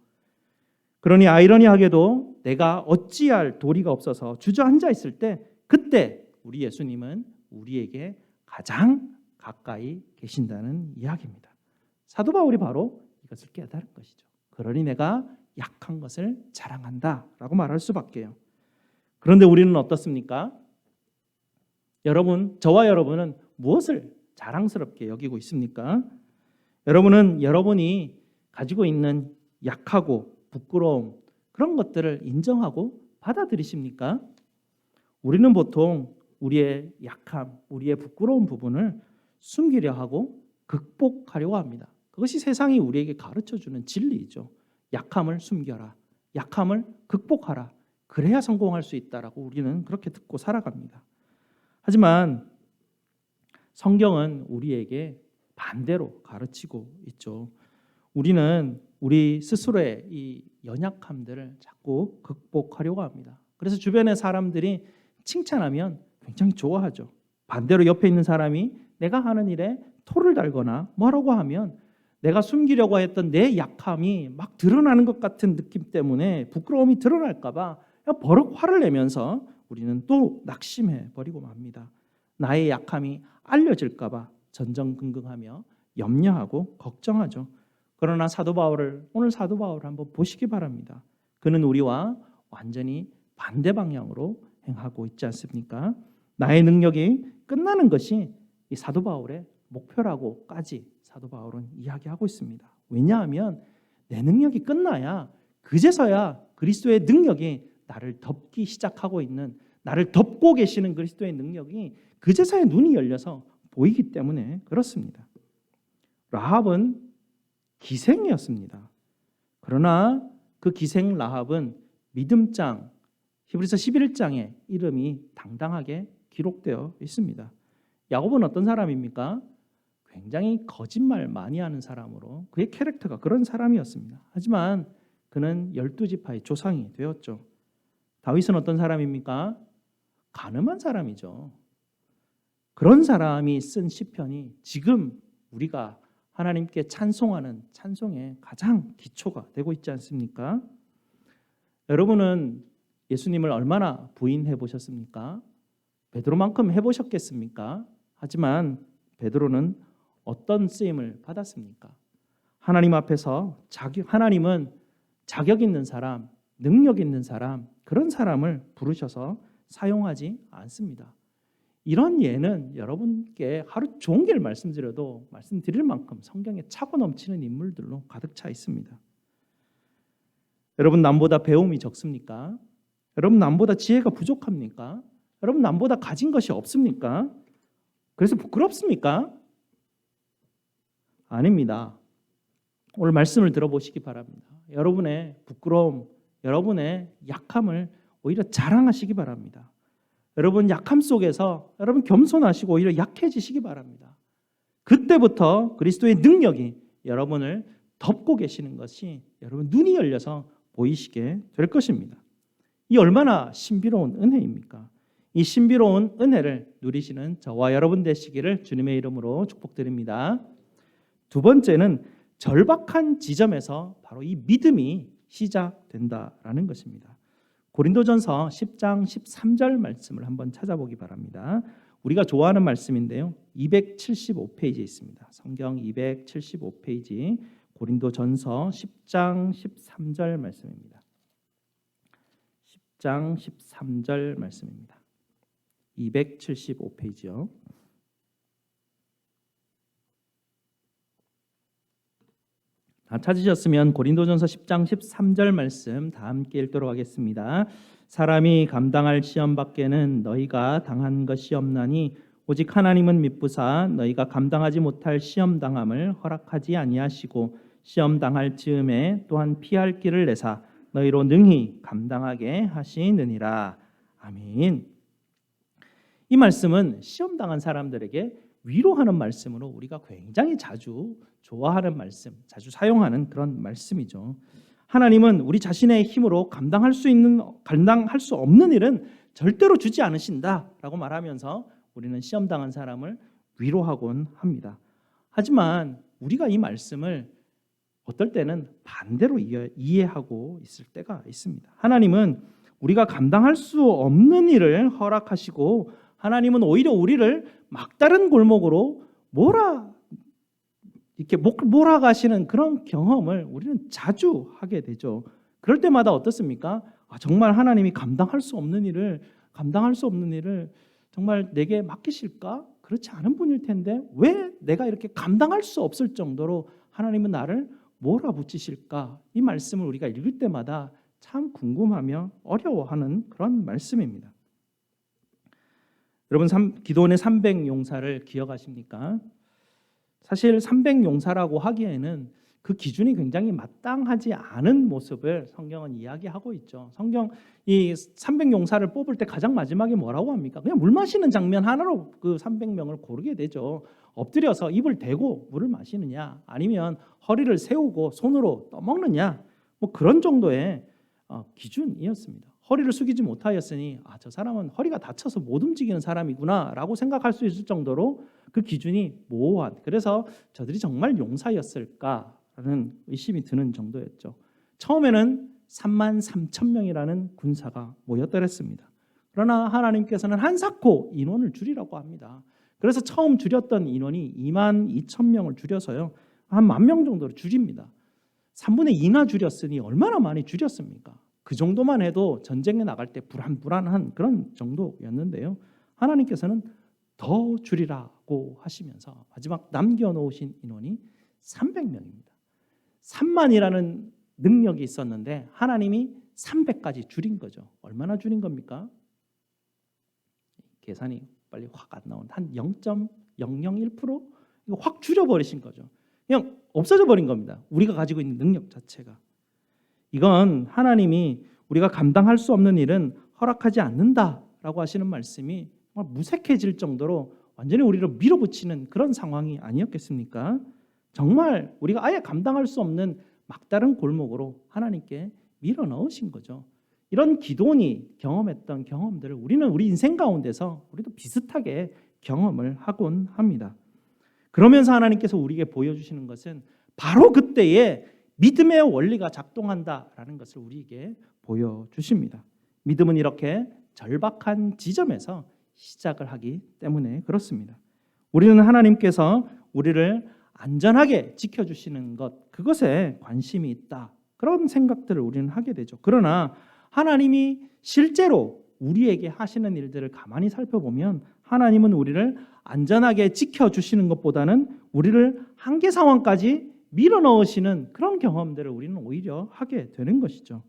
그러니 아이러니하게도 내가 어찌할 도리가 없어서 주저앉아 있을 때 그때 우리 예수님은 우리에게 가장 가까이 계신다는 이야기입니다. 사도 바울이 바로 이것을 깨달은 것이죠. 그러니 내가 약한 것을 자랑한다라고 말할 수밖에요. 그런데 우리는 어떻습니까? 여러분, 저와 여러분은 무엇을 자랑스럽게 여기고 있습니까? 여러분은 여러분이 가지고 있는 약하고 부끄러움 그런 것들을 인정하고 받아들이십니까? 우리는 보통 우리의 약함, 우리의 부끄러운 부분을 숨기려 하고 극복하려고 합니다. 그것이 세상이 우리에게 가르쳐주는 진리이죠. 약함을 숨겨라. 약함을 극복하라. 그래야 성공할 수 있다라고 우리는 그렇게 듣고 살아갑니다. 하지만 성경은 우리에게 반대로 가르치고 있죠. 우리는 우리 스스로의 이 연약함들을 자꾸 극복하려고 합니다. 그래서 주변의 사람들이 칭찬하면 굉장히 좋아하죠. 반대로 옆에 있는 사람이 내가 하는 일에 토를 달거나 뭐라고 하면 내가 숨기려고 했던 내 약함이 막 드러나는 것 같은 느낌 때문에 부끄러움이 드러날까 봐 버럭 화를 내면서 우리는 또 낙심해 버리고 맙니다. 나의 약함이 알려질까 봐 전전긍긍하며 염려하고 걱정하죠. 그러나 오늘 사도 바울을 한번 보시기 바랍니다. 그는 우리와 완전히 반대 방향으로 행하고 있지 않습니까? 나의 능력이 끝나는 것이 이 사도 바울의 목표라고까지 사도 바울은 이야기하고 있습니다. 왜냐하면 내 능력이 끝나야 그제서야 그리스도의 능력이 나를 덮기 시작하고 있는, 나를 덮고 계시는 그리스도의 능력이 그제서야 눈이 열려서 보이기 때문에 그렇습니다. 라합은 기생이었습니다. 그러나 그 기생 라합은 믿음장, 히브리서 11장에 이름이 당당하게 기록되어 있습니다. 야곱은 어떤 사람입니까? 굉장히 거짓말 많이 하는 사람으로 그의 캐릭터가 그런 사람이었습니다. 하지만 그는 12지파의 조상이 되었죠. 다윗은 어떤 사람입니까? 간음한 사람이죠. 그런 사람이 쓴 시편이 지금 우리가 하나님께 찬송하는 찬송의 가장 기초가 되고 있지 않습니까? 여러분은 예수님을 얼마나 부인해 보셨습니까? 베드로만큼 해보셨겠습니까? 하지만 베드로는 어떤 쓰임을 받았습니까? 하나님 앞에서 하나님은 자격 있는 사람, 능력 있는 사람, 그런 사람을 부르셔서 사용하지 않습니다. 이런 예는 여러분께 하루 종일 말씀드릴 만큼 성경에 차고 넘치는 인물들로 가득 차 있습니다. 여러분 남보다 배움이 적습니까? 여러분 남보다 지혜가 부족합니까? 여러분 남보다 가진 것이 없습니까? 그래서 부끄럽습니까? 아닙니다. 오늘 말씀을 들어보시기 바랍니다. 여러분의 부끄러움, 여러분의 약함을 오히려 자랑하시기 바랍니다. 여러분 약함 속에서 여러분 겸손하시고 오히려 약해지시기 바랍니다. 그때부터 그리스도의 능력이 여러분을 덮고 계시는 것이 여러분 눈이 열려서 보이시게 될 것입니다. 이 얼마나 신비로운 은혜입니까? 이 신비로운 은혜를 누리시는 저와 여러분 되시기를 주님의 이름으로 축복드립니다. 두 번째는 절박한 지점에서 바로 이 믿음이 시작된다라는 것입니다. 고린도전서 10장 13절 말씀을 한번 찾아보기 바랍니다. 우리가 좋아하는 말씀인데요. 275페이지에 있습니다. 성경 275페이지 고린도전서 10장 13절 말씀입니다. 10장 13절 말씀입니다. 275페이지요. 다 찾으셨으면 고린도전서 10장 13절 말씀 다 함께 읽도록 하겠습니다. 사람이 감당할 시험 밖에는 너희가 당한 것이 없나니 오직 하나님은 미쁘사 너희가 감당하지 못할 시험 당함을 허락하지 아니하시고 시험 당할 즈음에 또한 피할 길을 내사 너희로 능히 감당하게 하시느니라. 아멘. 이 말씀은 시험 당한 사람들에게 위로하는 말씀으로 우리가 굉장히 자주 좋아하는 말씀, 자주 사용하는 그런 말씀이죠. 하나님은 우리 자신의 힘으로 감당할 수 없는 일은 절대로 주지 않으신다라고 말하면서 우리는 시험 당한 사람을 위로하곤 합니다. 하지만 우리가 이 말씀을 어떨 때는 반대로 이해하고 있을 때가 있습니다. 하나님은 우리가 감당할 수 없는 일을 허락하시고 하나님은 오히려 우리를 막다른 골목으로 이렇게 몰아가시는 그런 경험을 우리는 자주 하게 되죠. 그럴 때마다 어떻습니까? 정말 하나님이 감당할 수 없는 일을 정말 내게 맡기실까? 그렇지 않은 분일 텐데 왜 내가 이렇게 감당할 수 없을 정도로 하나님은 나를 몰아붙이실까? 이 말씀을 우리가 읽을 때마다 참 궁금하며 어려워하는 그런 말씀입니다. 여러분 기도원의 300용사를 기억하십니까? 사실 300용사라고 하기에는 그 기준이 굉장히 마땅하지 않은 모습을 성경은 이야기하고 있죠. 성경 이 300용사를 뽑을 때 가장 마지막에 뭐라고 합니까? 그냥 물 마시는 장면 하나로 그 300명을 고르게 되죠. 엎드려서 입을 대고 물을 마시느냐, 아니면 허리를 세우고 손으로 떠먹느냐, 뭐 그런 정도의 기준이었습니다. 허리를 숙이지 못하였으니 저 사람은 허리가 다쳐서 못 움직이는 사람이구나라고 생각할 수 있을 정도로 그 기준이 모호한, 그래서 저들이 정말 용사였을까라는 의심이 드는 정도였죠. 처음에는 33,000명이라는 군사가 모였더랬습니다. 그러나 하나님께서는 한사코 인원을 줄이라고 합니다. 그래서 처음 줄였던 인원이 22,000명을 줄여서요 한 10,000명 정도로 줄입니다. 3분의 2나 줄였으니 얼마나 많이 줄였습니까? 그 정도만 해도 전쟁에 나갈 때 불안한 그런 정도였는데요. 하나님께서는 더 줄이라고 하시면서 마지막 남겨놓으신 인원이 300명입니다. 3만이라는 능력이 있었는데 하나님이 300까지 줄인 거죠. 얼마나 줄인 겁니까? 계산이 빨리 확 안 나오는 한 0.001% 이거 확 줄여버리신 거죠. 그냥 없어져 버린 겁니다. 우리가 가지고 있는 능력 자체가. 이건 하나님이 우리가 감당할 수 없는 일은 허락하지 않는다라고 하시는 말씀이 정말 무색해질 정도로 완전히 우리를 밀어붙이는 그런 상황이 아니었겠습니까? 정말 우리가 아예 감당할 수 없는 막다른 골목으로 하나님께 밀어넣으신 거죠. 이런 기도원이 경험했던 경험들을 우리는 우리 인생 가운데서 우리도 비슷하게 경험을 하곤 합니다. 그러면서 하나님께서 우리에게 보여주시는 것은 바로 그때에 믿음의 원리가 작동한다라는 것을 우리에게 보여주십니다. 믿음은 이렇게 절박한 지점에서 시작을 하기 때문에 그렇습니다. 우리는 하나님께서 우리를 안전하게 지켜주시는 것, 그것에 관심이 있다. 그런 생각들을 우리는 하게 되죠. 그러나 하나님이 실제로 우리에게 하시는 일들을 가만히 살펴보면 하나님은 우리를 안전하게 지켜주시는 것보다는 우리를 한계 상황까지 밀어넣으시는 그런 경험들을 우리는 오히려 하게 되는 것이죠.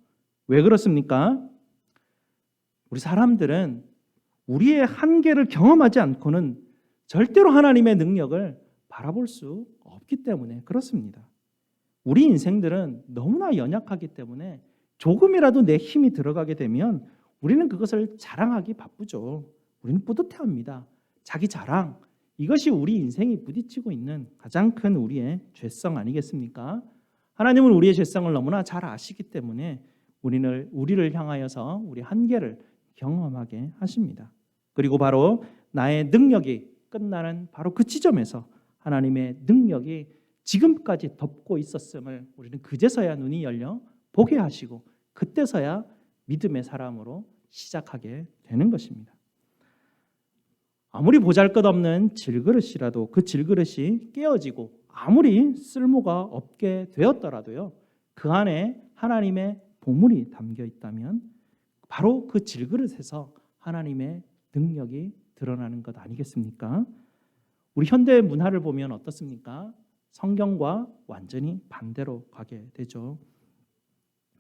왜 그렇습니까? 우리 사람들은 우리의 한계를 경험하지 않고는 절대로 하나님의 능력을 바라볼 수 없기 때문에 그렇습니다. 우리 인생들은 너무나 연약하기 때문에 조금이라도 내 힘이 들어가게 되면 우리는 그것을 자랑하기 바쁘죠. 우리는 뿌듯해합니다. 자기 자랑, 이것이 우리 인생이 부딪히고 있는 가장 큰 우리의 죄성 아니겠습니까? 하나님은 우리의 죄성을 너무나 잘 아시기 때문에 우리를 향하여서 우리 한계를 경험하게 하십니다. 그리고 바로 나의 능력이 끝나는 바로 그 지점에서 하나님의 능력이 지금까지 덮고 있었음을 우리는 그제서야 눈이 열려 보게 하시고 그때서야 믿음의 사람으로 시작하게 되는 것입니다. 아무리 보잘것없는 질그릇이라도 그 질그릇이 깨어지고 아무리 쓸모가 없게 되었더라도요, 그 안에 하나님의 보물이 담겨 있다면 바로 그 질그릇에서 하나님의 능력이 드러나는 것 아니겠습니까? 우리 현대 문화를 보면 어떻습니까? 성경과 완전히 반대로 가게 되죠.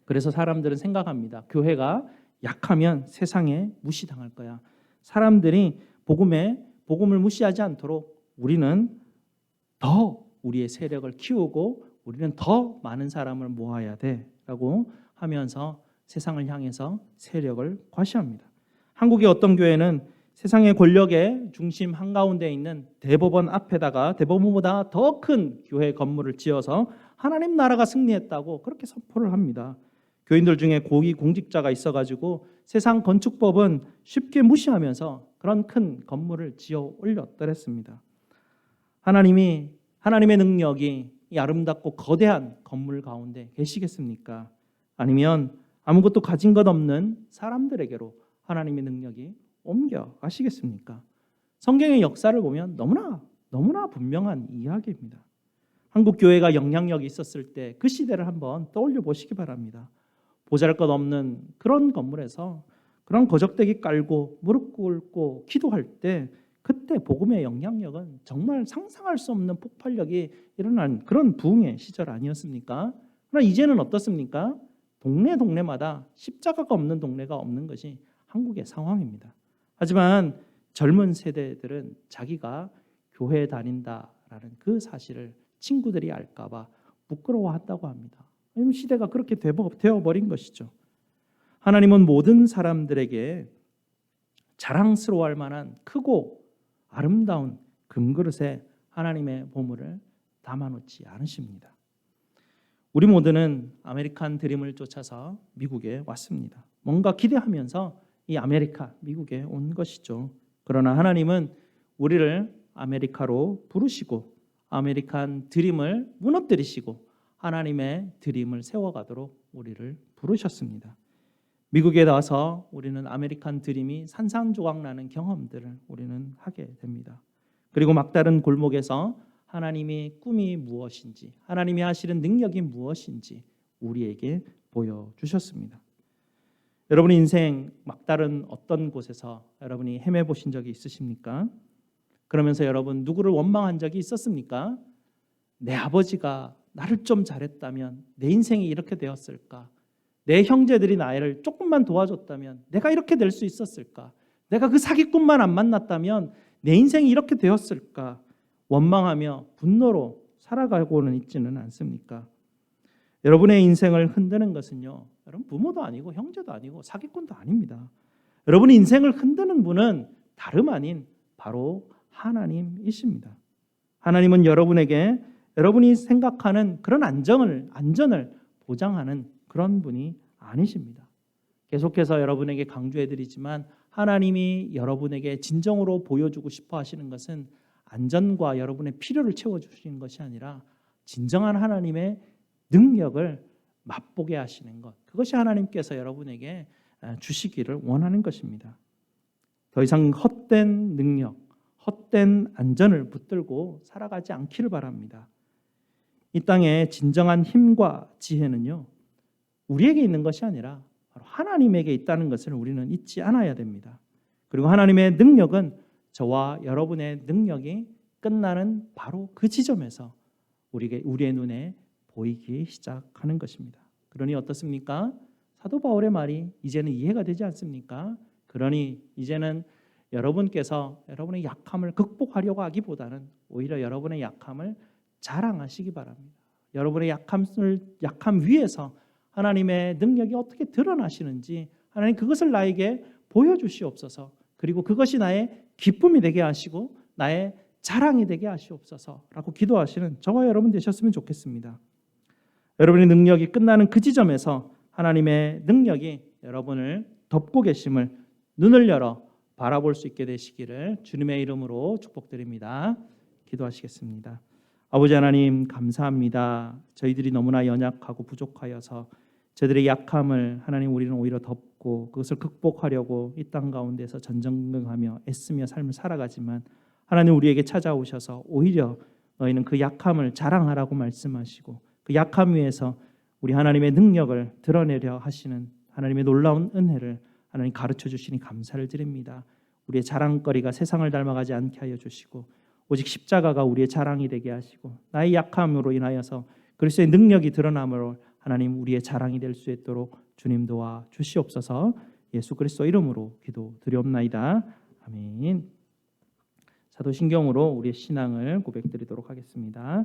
그래서 사람들은 생각합니다. 교회가 약하면 세상에 무시당할 거야. 사람들이 복음을 무시하지 않도록 우리는 더 우리의 세력을 키우고 우리는 더 많은 사람을 모아야 돼라고 하면서 세상을 향해서 세력을 과시합니다. 한국의 어떤 교회는 세상의 권력의 중심 한가운데 있는 대법원 앞에다가 대법원보다 더 큰 교회 건물을 지어서 하나님 나라가 승리했다고 그렇게 선포를 합니다. 교인들 중에 고위 공직자가 있어가지고 세상 건축법은 쉽게 무시하면서 그런 큰 건물을 지어 올렸더랬습니다. 하나님의 능력이 이 아름답고 거대한 건물 가운데 계시겠습니까? 아니면 아무것도 가진 것 없는 사람들에게로 하나님의 능력이 옮겨가시겠습니까? 성경의 역사를 보면 너무나 분명한 이야기입니다. 한국 교회가 영향력이 있었을 때 그 시대를 한번 떠올려 보시기 바랍니다. 보잘것없는 그런 건물에서 그런 거적대기 깔고 무릎 꿇고 기도할 때 그때 복음의 영향력은 정말 상상할 수 없는 폭발력이 일어난 그런 부흥의 시절 아니었습니까? 그러나 이제는 어떻습니까? 동네마다 십자가가 없는 동네가 없는 것이 한국의 상황입니다. 하지만 젊은 세대들은 자기가 교회에 다닌다라는 그 사실을 친구들이 알까 봐 부끄러워한다고 합니다. 시대가 그렇게 되어버린 것이죠. 하나님은 모든 사람들에게 자랑스러워할 만한 크고 아름다운 금그릇에 하나님의 보물을 담아놓지 않으십니다. 우리 모두는 아메리칸 드림을 쫓아서 미국에 왔습니다. 뭔가 기대하면서 이 아메리카, 미국에 온 것이죠. 그러나 하나님은 우리를 아메리카로 부르시고 아메리칸 드림을 무너뜨리시고 하나님의 드림을 세워가도록 우리를 부르셨습니다. 미국에 나와서 우리는 아메리칸 드림이 산산조각나는 경험들을 우리는 하게 됩니다. 그리고 막다른 골목에서 하나님의 꿈이 무엇인지, 하나님이 하시는 능력이 무엇인지 우리에게 보여주셨습니다. 여러분의 인생 막다른 어떤 곳에서 여러분이 헤매보신 적이 있으십니까? 그러면서 여러분 누구를 원망한 적이 있었습니까? 내 아버지가 나를 좀 잘했다면 내 인생이 이렇게 되었을까? 내 형제들이 나를 조금만 도와줬다면 내가 이렇게 될 수 있었을까? 내가 그 사기꾼만 안 만났다면 내 인생이 이렇게 되었을까? 원망하며 분노로 살아가고는 있지는 않습니까? 여러분의 인생을 흔드는 것은요, 여러분 부모도 아니고 형제도 아니고 사기꾼도 아닙니다. 여러분의 인생을 흔드는 분은 다름 아닌 바로 하나님이십니다. 하나님은 여러분에게 여러분이 생각하는 그런 안전을 보장하는 그런 분이 아니십니다. 계속해서 여러분에게 강조해드리지만 하나님이 여러분에게 진정으로 보여주고 싶어 하시는 것은 안전과 여러분의 필요를 채워주시는 것이 아니라 진정한 하나님의 능력을 맛보게 하시는 것, 그것이 하나님께서 여러분에게 주시기를 원하는 것입니다. 더 이상 헛된 능력, 헛된 안전을 붙들고 살아가지 않기를 바랍니다. 이 땅에 진정한 힘과 지혜는요, 우리에게 있는 것이 아니라 바로 하나님에게 있다는 것을 우리는 잊지 않아야 됩니다. 그리고 하나님의 능력은 저와 여러분의 능력이 끝나는 바로 그 지점에서 우리의 눈에 보이기 시작하는 것입니다. 그러니 어떻습니까? 사도 바울의 말이 이제는 이해가 되지 않습니까? 그러니 이제는 여러분께서 여러분의 약함을 극복하려고 하기보다는 오히려 여러분의 약함을 자랑하시기 바랍니다. 여러분의 약함 위에서 하나님의 능력이 어떻게 드러나시는지 하나님 그것을 나에게 보여주시옵소서. 그리고 그것이 나의 기쁨이 되게 하시고 나의 자랑이 되게 하시옵소서라고 기도하시는 저와 여러분 되셨으면 좋겠습니다. 여러분의 능력이 끝나는 그 지점에서 하나님의 능력이 여러분을 덮고 계심을 눈을 열어 바라볼 수 있게 되시기를 주님의 이름으로 축복드립니다. 기도하시겠습니다. 아버지 하나님 감사합니다. 저희들이 너무나 연약하고 부족하여서 저희들의 약함을 하나님 우리는 오히려 덮고 그것을 극복하려고 이 땅 가운데서 전전긍긍하며 애쓰며 삶을 살아가지만 하나님 우리에게 찾아오셔서 오히려 너희는 그 약함을 자랑하라고 말씀하시고 그 약함 위에서 우리 하나님의 능력을 드러내려 하시는 하나님의 놀라운 은혜를 하나님 가르쳐 주시니 감사를 드립니다. 우리의 자랑거리가 세상을 닮아가지 않게 하여 주시고 오직 십자가가 우리의 자랑이 되게 하시고 나의 약함으로 인하여서 그리스도의 능력이 드러남으로 하나님 우리의 자랑이 될 수 있도록 주님 도와 주시옵소서. 예수 그리스도 이름으로 기도드리옵나이다. 아멘. 사도신경으로 우리의 신앙을 고백드리도록 하겠습니다.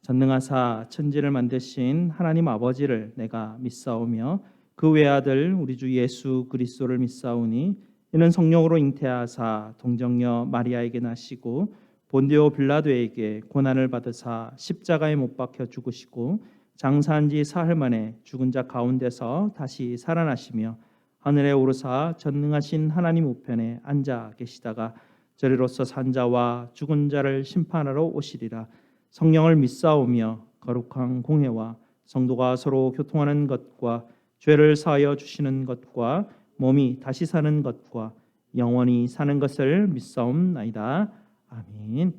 전능하사 천지를 만드신 하나님 아버지를 내가 믿사오며 그 외아들 우리 주 예수 그리스도를 믿사오니 이는 성령으로 잉태하사 동정녀 마리아에게 나시고 본디오 빌라도에게 고난을 받으사 십자가에 못 박혀 죽으시고 장사한 지 사흘 만에 죽은 자 가운데서 다시 살아나시며 하늘에 오르사 전능하신 하나님 우편에 앉아 계시다가 저리로서 산 자와 죽은 자를 심판하러 오시리라. 성령을 믿사오며 거룩한 공회와 성도가 서로 교통하는 것과 죄를 사하여 주시는 것과 몸이 다시 사는 것과 영원히 사는 것을 믿사옵나이다. 아멘.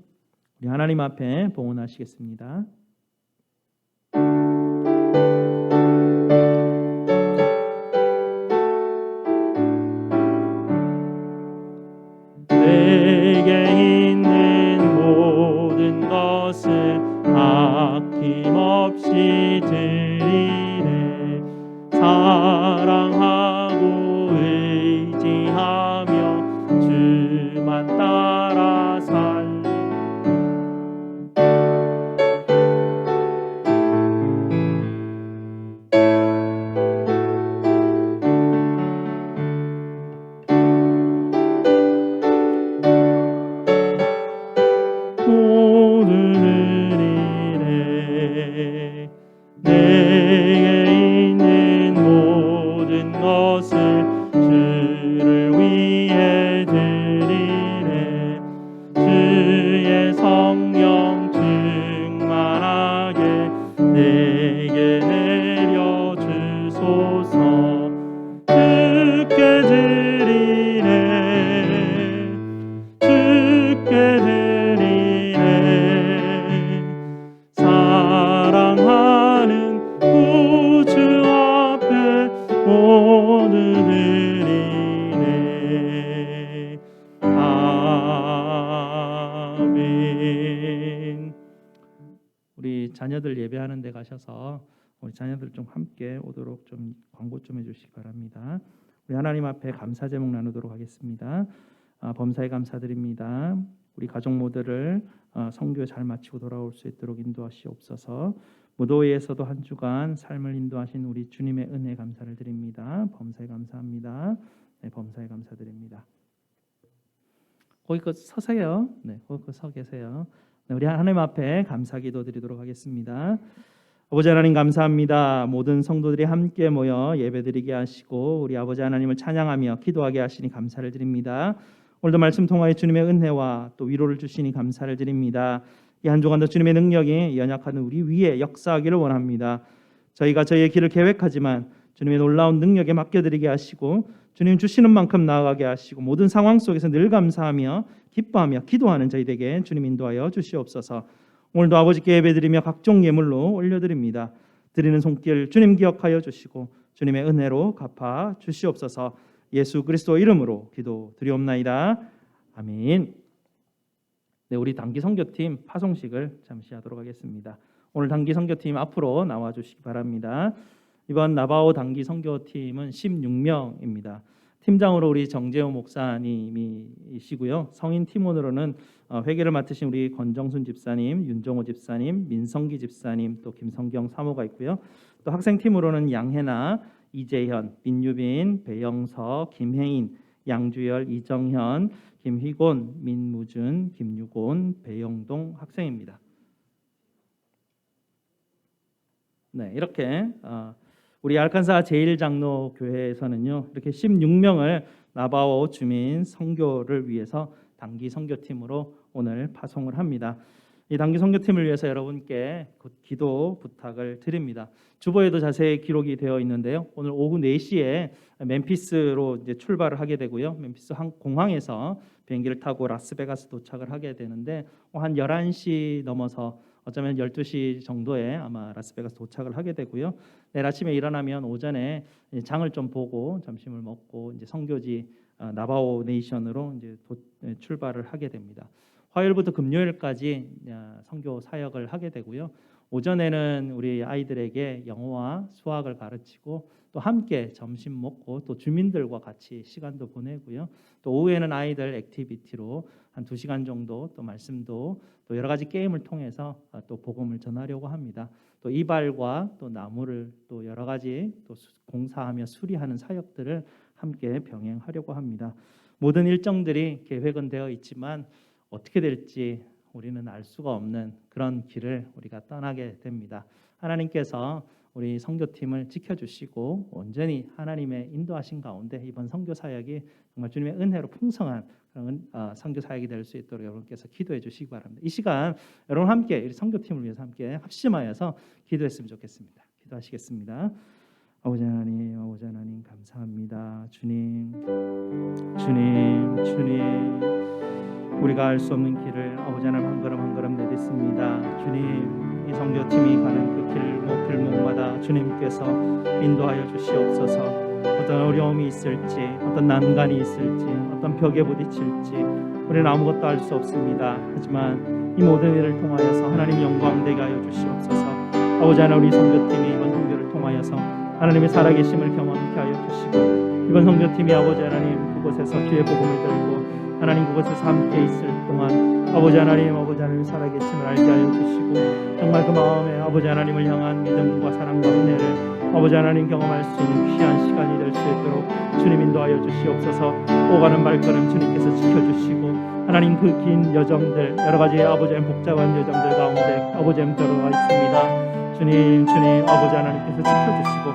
우리 하나님 앞에 봉헌하시겠습니다. 내게 있는 모든 것을 아낌없이 드리네. 사랑하고 의지하며 주만 따라 살리. 내게 있는 모든 것을 주를 위해 드리네. 주의 성령 충만하게 내게 내려 주소서. 주께 드리네. 주께 드리네. 사랑하는 구주 앞에 모두 드리네. 아멘. 우리 자녀들 예배하는 데 가셔서 우리 자녀들 좀 함께 오도록 좀 광고 좀 해주시기 바랍니다. 우리 하나님 앞에 감사 제목 나누도록 하겠습니다. 범사에 감사드립니다. 우리 가족 모두를 선교 잘 마치고 돌아올 수 있도록 인도하시옵소서. 무도회에서도 한 주간 삶을 인도하신 우리 주님의 은혜 감사를 드립니다. 범사에 감사합니다. 네, 범사에 감사드립니다. 거기 서세요. 네, 거기 서 계세요. 네, 우리 하나님 앞에 감사기도 드리도록 하겠습니다. 아버지 하나님 감사합니다. 모든 성도들이 함께 모여 예배드리게 하시고 우리 아버지 하나님을 찬양하며 기도하게 하시니 감사를 드립니다. 오늘도 말씀 통하여 주님의 은혜와 또 위로를 주시니 감사를 드립니다. 이 한 주간도 주님의 능력이 연약한 우리 위에 역사하기를 원합니다. 저희가 저희의 길을 계획하지만 주님의 놀라운 능력에 맡겨드리게 하시고 주님 주시는 만큼 나아가게 하시고 모든 상황 속에서 늘 감사하며 기뻐하며 기도하는 저희에게 주님 인도하여 주시옵소서. 오늘도 아버지께 예배드리며 각종 예물로 올려드립니다. 드리는 손길 주님 기억하여 주시고 주님의 은혜로 갚아 주시옵소서. 예수 그리스도 이름으로 기도드리옵나이다. 아멘. 네, 우리 단기 선교팀 파송식을 잠시 하도록 하겠습니다. 오늘 단기 선교팀 앞으로 나와 주시기 바랍니다. 이번 나바오 단기 선교팀은 16명입니다. 팀장으로 우리 정재호 목사님이시고요. 성인 팀원으로는 회계를 맡으신 우리 권정순 집사님, 윤정호 집사님, 민성기 집사님, 또 김성경 사모가 있고요. 또 학생 팀으로는 양혜나, 이재현, 민유빈, 배영서, 김혜인, 양주열, 이정현, 김희곤, 민무준, 김유곤, 배영동 학생입니다. 네, 이렇게 우리 알칸사 제1장로교회에서는요. 이렇게 16명을 나바오 주민 선교를 위해서 단기 선교팀으로 오늘 파송을 합니다. 이 단기 선교팀을 위해서 여러분께 기도 부탁을 드립니다. 주보에도 자세히 기록이 되어 있는데요. 오늘 오후 4시에 멤피스로 이제 출발을 하게 되고요. 멤피스 공항에서 비행기를 타고 라스베가스 도착을 하게 되는데 한 11시 넘어서 어쩌면 12시 정도에 아마 라스베가스 도착을 하게 되고요. 내일 아침에 일어나면 오전에 장을 좀 보고 점심을 먹고 이제 선교지 나바오 네이션으로 이제 출발을 하게 됩니다. 화요일부터 금요일까지 선교 사역을 하게 되고요. 오전에는 우리 아이들에게 영어와 수학을 가르치고 또 함께 점심 먹고 또 주민들과 같이 시간도 보내고요. 또 오후에는 아이들 액티비티로 한 2시간 정도 또 말씀도 또 여러 가지 게임을 통해서 또 복음을 전하려고 합니다. 또 이발과 또 나무를 또 여러 가지 또 공사하며 수리하는 사역들을 함께 병행하려고 합니다. 모든 일정들이 계획은 되어 있지만 어떻게 될지 우리는 알 수가 없는 그런 길을 우리가 떠나게 됩니다. 하나님께서 우리 선교팀을 지켜주시고 온전히 하나님의 인도하신 가운데 이번 선교 사역이 정말 주님의 은혜로 풍성한 그런 선교 사역이 될 수 있도록 여러분께서 기도해 주시기 바랍니다. 이 시간 여러분 함께 우리 선교팀을 위해서 함께 합심하여서 기도했으면 좋겠습니다. 기도하시겠습니다. 아버지 하나님 감사합니다. 주님 우리가 알 수 없는 길을 아버지 하나님 한 걸음 한 걸음 내딛습니다. 주님 이 선교팀이 가는 그 길목마다 주님께서 인도하여 주시옵소서. 어떤 어려움이 있을지 어떤 난간이 있을지 어떤 벽에 부딪힐지 우리는 아무것도 알 수 없습니다. 하지만 이 모든 일을 통하여서 하나님 영광되게 하여 주시옵소서. 아버지 하나님 우리 선교팀이 이번 선교를 통하여서 하나님의 살아계심을 경험케 하여 주시고 이번 선교팀이 아버지 하나님 그곳에서 주의 복음을 들고 하나님 그곳에서 함께 있을 동안 아버지 하나님 살아계심을 알게 하여 주시고 정말 그 마음에 아버지 하나님을 향한 믿음과 사랑과 은혜를 아버지 하나님 경험할 수 있는 귀한 시간이 될 수 있도록 주님 인도하여 주시옵소서. 오가는 발걸음 주님께서 지켜주시고 하나님 그 긴 여정들 여러 가지 아버지 하나님 복잡한 여정들 가운데 아버지 하나님 들어가 있습니다. 주님 아버지 하나님께서 지켜주시고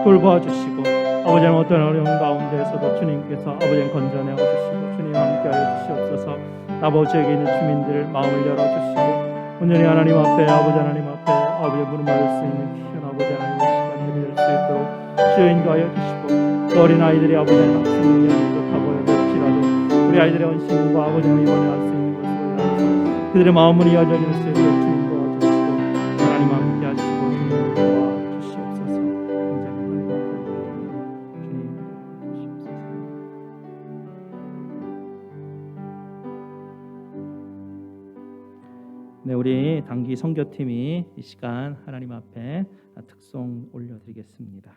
돌보아주시고 아버지 하나님 어떤 어려운 가운데에서도 주님께서 아버지 하나님 건져내어 주시고 주님 함께하여 주시옵소서. 아버지에게 있는 주민들 마음을 열어주시고 온전히 하나님 앞에 아버지 무릎 맞을 수 있는 귀한 아버지 하나님의 시간이 될 수 있도록 주여 인도하여 주시고 또 어린 아이들이 아버지 하나님 학습 능력이 부족하고 할지라도 우리 아이들의 헌신과 아버지 하나님 이번에 할 수 있는 것을 위하여서 그들의 마음을 이어져질 수 있도록 주님 도와주시고 하나님 함께 하시고 주님 도와주시옵소서. 굉장히 주님 도와주시옵소서. 네, 우리 단기 선교팀이 이 시간 하나님 앞에 특송 올려드리겠습니다.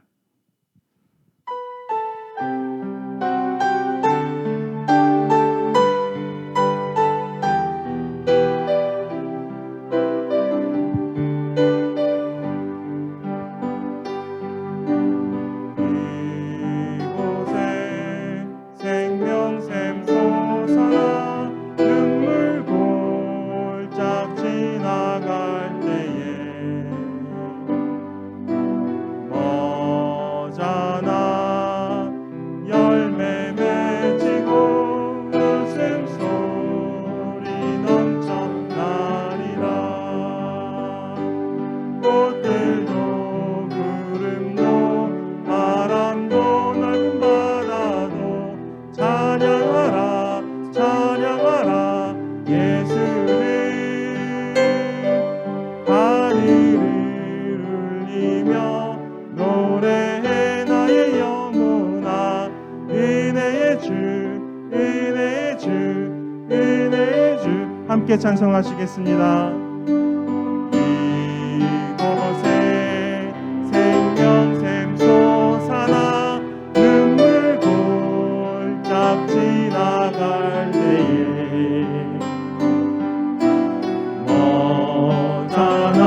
이곳에 생명샘 솟아나 눈물 골짝 지나갈 때에 머잖아 열매 맺히고 웃음소리 넘쳐나리라. 꽃들도 구름도 바람도 넓은 바다도 찬양하라 찬양하라 예수를. 하늘을 울리며 노래해 나의 영혼아. 은혜의 주 은혜의 주 은혜의 주. 함께 찬송하시겠습니다. 이곳에 생명샘 솟아나 눈물 골짝 지나갈 때에 머잖아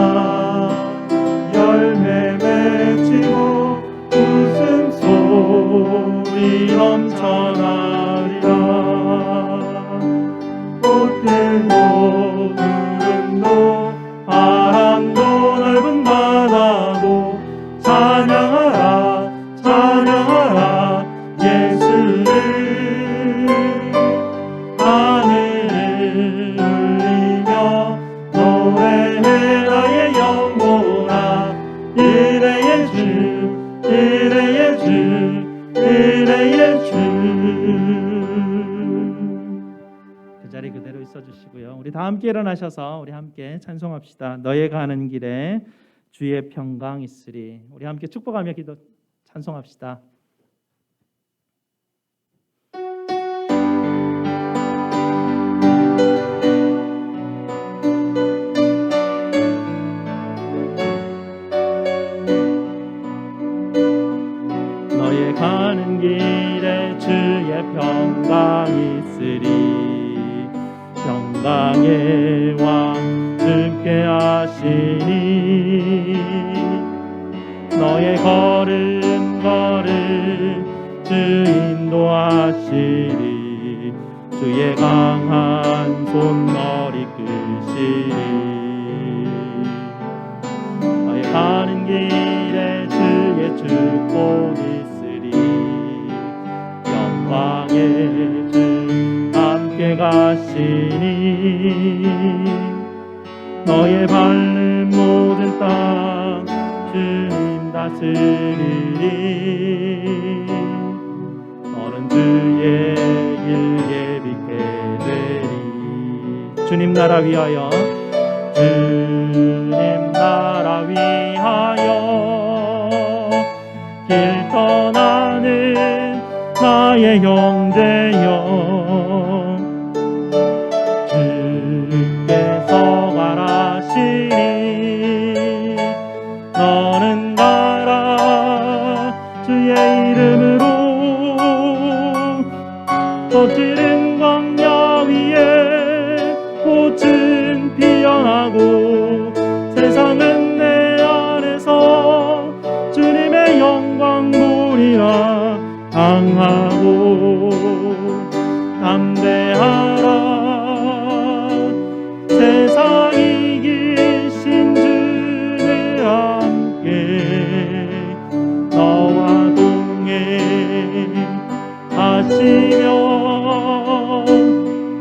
열매 맺히고 웃음소리 넘쳐나리라. 꽃들도 구름도 바람도 넓은 바다도 찬양하라 찬양하라 예수를. 하늘을 울리며 노래해 나의 영혼아. 은혜의 주 은혜의 주 은혜의 주. 그 자리 그대로 있어 주시고요. 우리 다 함께 일어나셔서 우리 함께 찬송합시다. 너의 가는 길에 주의 평강 있으리. 우리 함께 축복하며 기도 찬송합시다. 너의 가는 길에 주의 평강 있으리. 평강의 왕 주께 하시니 너의 걸음 주 인도하시리. 주의 강한 손머리 끄시리. 너의 가는 길에 가시니 너의 밟는 모든 땅 주님 다스리리. 너는 주의 길 예비케 되리. 주님 나라 위하여 주님 나라 위하여 길 떠나는 나의 형제여 주께서 가라시니 너는 가라 주의 이름으로 쏟지른 광야 위에 꽃은 피어나고 세상은 내 안에서 주님의 영광 보리라. 강하고 담대하라. 세상 이기신 주를 함께 너와 동행하시며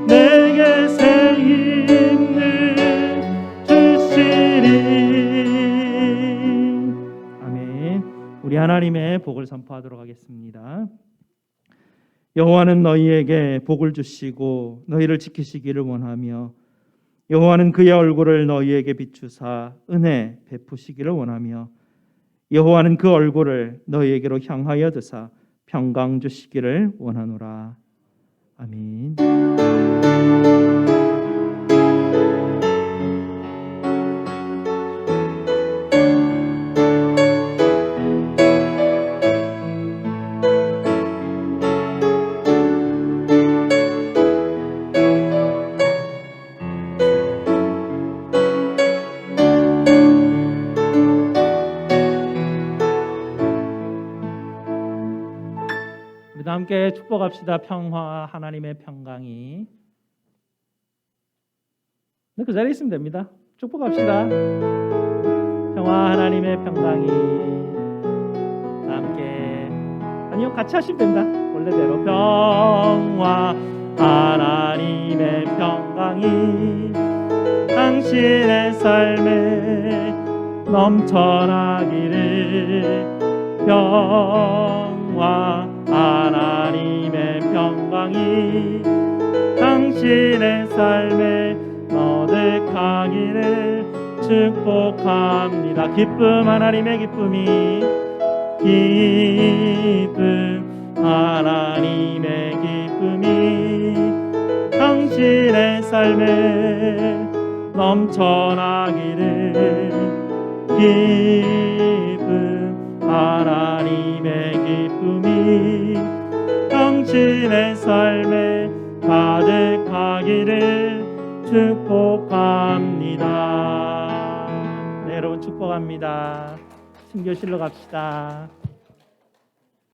내게 새 힘을 주시리. 아멘. 우리 하나님의 복을 선포하도록 하겠습니다. 여호와는 너희에게 복을 주시고 너희를 지키시기를 원하며 여호와는 그의 얼굴을 너희에게 비추사 은혜 베푸시기를 원하며 여호와는 그 얼굴을 너희에게로 향하여 드사 평강 주시기를 원하노라. 아멘. 우리도 함께 축복합시다. 평화 하나님의 평강이. 네, 그 자리에 있으면 됩니다. 축복합시다. 평화 하나님의 평강이. 함께 아니요 같이 하시면 됩니다. 원래대로 평화 하나님의 평강이 당신의 삶에 넘쳐나기를. 평화 하나님의 평강이 당신의 삶에 거듭하기를 축복합니다. 기쁨 하나님의 기쁨이. 기쁨 하나님의 기쁨이 당신의 삶에 넘쳐나기를. 기쁨 하나님의 기쁨이 당신의 삶에 가득하기를 축복합니다. 네, 여러분 축복합니다. 신교실로 갑시다.